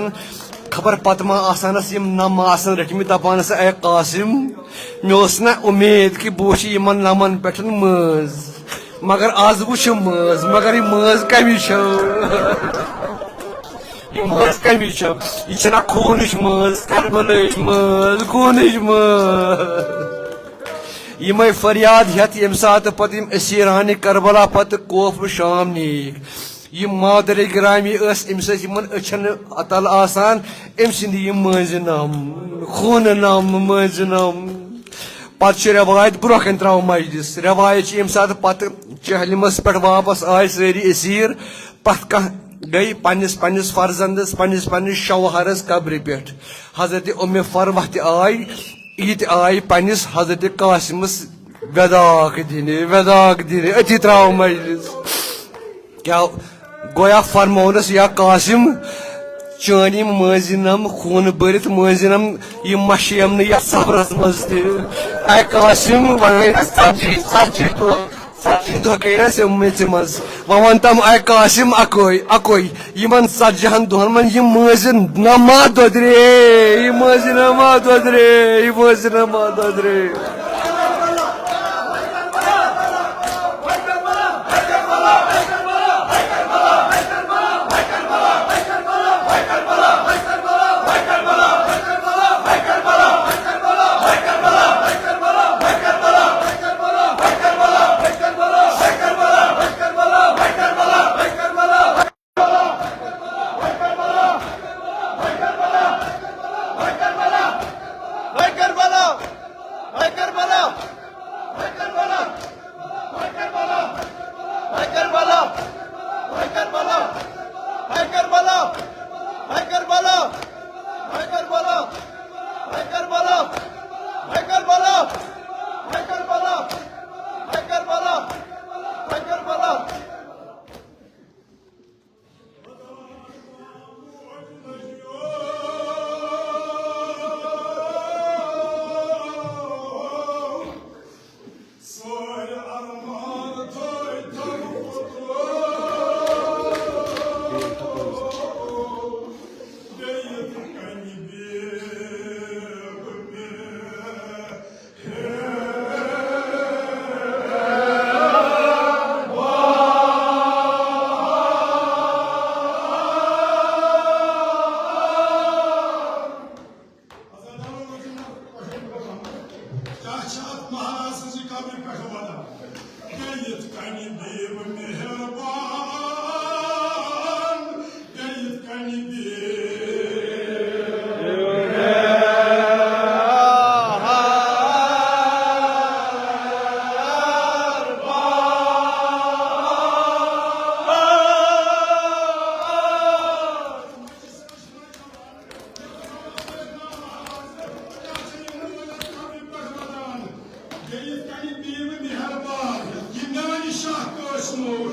خبر پتہٕ ما آسانس یم نم آسان رٔٹمٕتۍ دپانس اے قاسم مےٚ اوس نہ اُمید کہِ بہٕ وٕچھِ یِمن نمن پٮ۪ٹھ مٲنٛز مگر آز وٕچھ مٲنٛز مگر یہِ مٲنٛز کمِچ چھو یہِ مٲنٛز کمِچ چھو یہِ چھنا خوٗنٕچ مٲنٛز کربلٕچ مٲنٛز خوٗنٕچ مٲنٛز یِمے فریاد ہٮ۪تھ ییٚمہِ ساتہٕ پتہٕ یِم اسیٖرانہِ کربلا پتہٕ کوفہٕ شام نیٖکھ یِم مادرِ گرامی ٲس أمِس ٲسۍ یِمن أچھن تل آسان أمۍ سٕنٛدِ یِم مٲنٛزِ نم خوٗنہٕ نم مٲنٛزِ نم پتہٕ چھِ رٮ۪وایت برونٛہہ کَنہِ ترٛاوو مجلس رٮ۪وایت چھِ ییٚمہِ ساتہٕ پتہٕ جہلمس پٮ۪ٹھ واپس آے سٲری اسیٖر پرٛٮ۪تھ کانٛہہ گٔے پننِس فرزندس پننِس شوہرس قبرِ پٮ۪ٹھ حضرت اُمہِ فروہ تہِ آے یہِ تہِ آے پننِس حضرت قاسمس وٮ۪داکھ دِنہِ أتھی ترٛاوو مجلس کیٛاہ گویا فرمونس یا قاسم چٲنۍ یِم مٲنٛزِ نم خوٗنہٕ بٔرِتھ مٲنٛزِ نم یِم مشیٚیم نہٕ یتھ صبرس منٛز تہِ اے قاسم وۄنۍ ژتجی دۄہ گٔے نہ ژےٚ میٚژِ منٛز وۄنۍ ون تم اے قاسم اکوے یِمن 40 دۄہن منٛز یِم مٲنٛزِ نم ما دۄدرے یہِ مٲنٛزِ نم ما دۄدرے یہِ مٲنٛزِ نم ما دۄدرے Dahşat mahasızı kabir pehvana. Gayet kani bir mehriban. Gayet kani bir. Gayet kani bir mehriban. Kimden şah koşmu.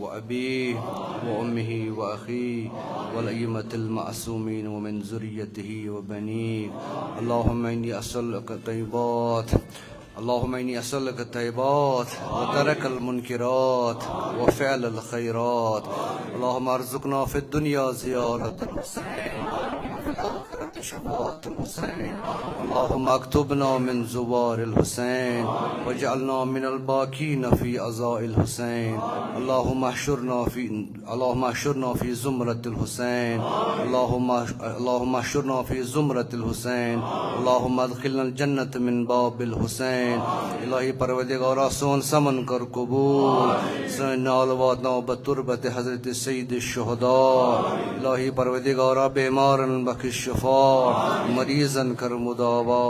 وأبيه وأمه وأخيه والأئمة المعصومين ومن ذريته وبنيه. اللهم إني أسألك الطيبات، اللهم إني أسألك الطيبات وترك المنكرات وفعل الخيرات. اللهم ارزقنا في الدنيا زيارة الحسين وفي الآخرة شفاعة الحسين. اللهم اكتبنا من زوار الحسين واجعلنا من الباكين في عزاء الحسين. اللهم احشرنا في زمرة الحسين. اللهم احشرنا في زمرة الحسين. اللهم ادخلنا الجنة من باب الحسين. الہی پروردگارا سون سمن کر قبول، سن نالواتنا بتربت حضرت سید الشہداء. الہی پروردگارا بیمارن بخش شفا، مریضن کر مداوا،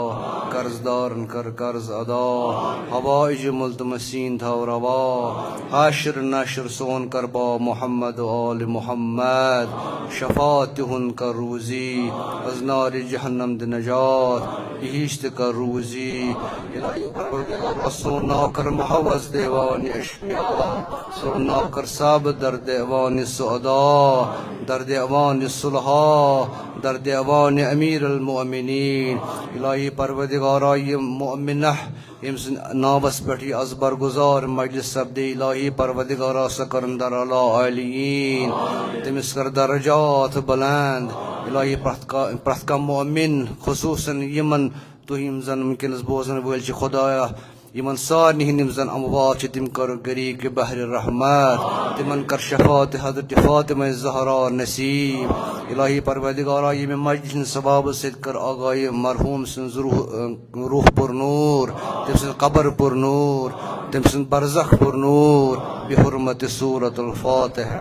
قرضدارن کر قرض ادا، حوائج ملتمسین تھا روا. حشر نشر سون کر با محمد و آل محمد، شفاعت ہن کر روزی، از نار جہنم د نجات، بہشت کر روزی. الہی سون نوکر محوض دیوان اشقیا سون نوکر صاحب در دیوان سعدا در دیوان صلحا در دیوان امیر المؤمنین الہی پروردگارا یہ مؤمنہ یم سن ناوس پہ ازبر گزار مجلس سپدے الہی پروردگارا سکرن در علا عالیین تمس کر درجات بلند الہی پرت کا مؤمن خصوصاً یمن تو یم زن ونکس بوزن ول خدایا یمن سارنی ہند زن اموات تم کر غریق بحر رحمت تمن کر شفاعت حضرت فاطمہ زہرا نصیب الہی پروردگارا یم مجلس ثواب ست کر آگاہ مرحوم سن روح پر نور تم سن قبر پر نور تم سن برزخ پر نور بحرمت سورۃ الفاتحہ.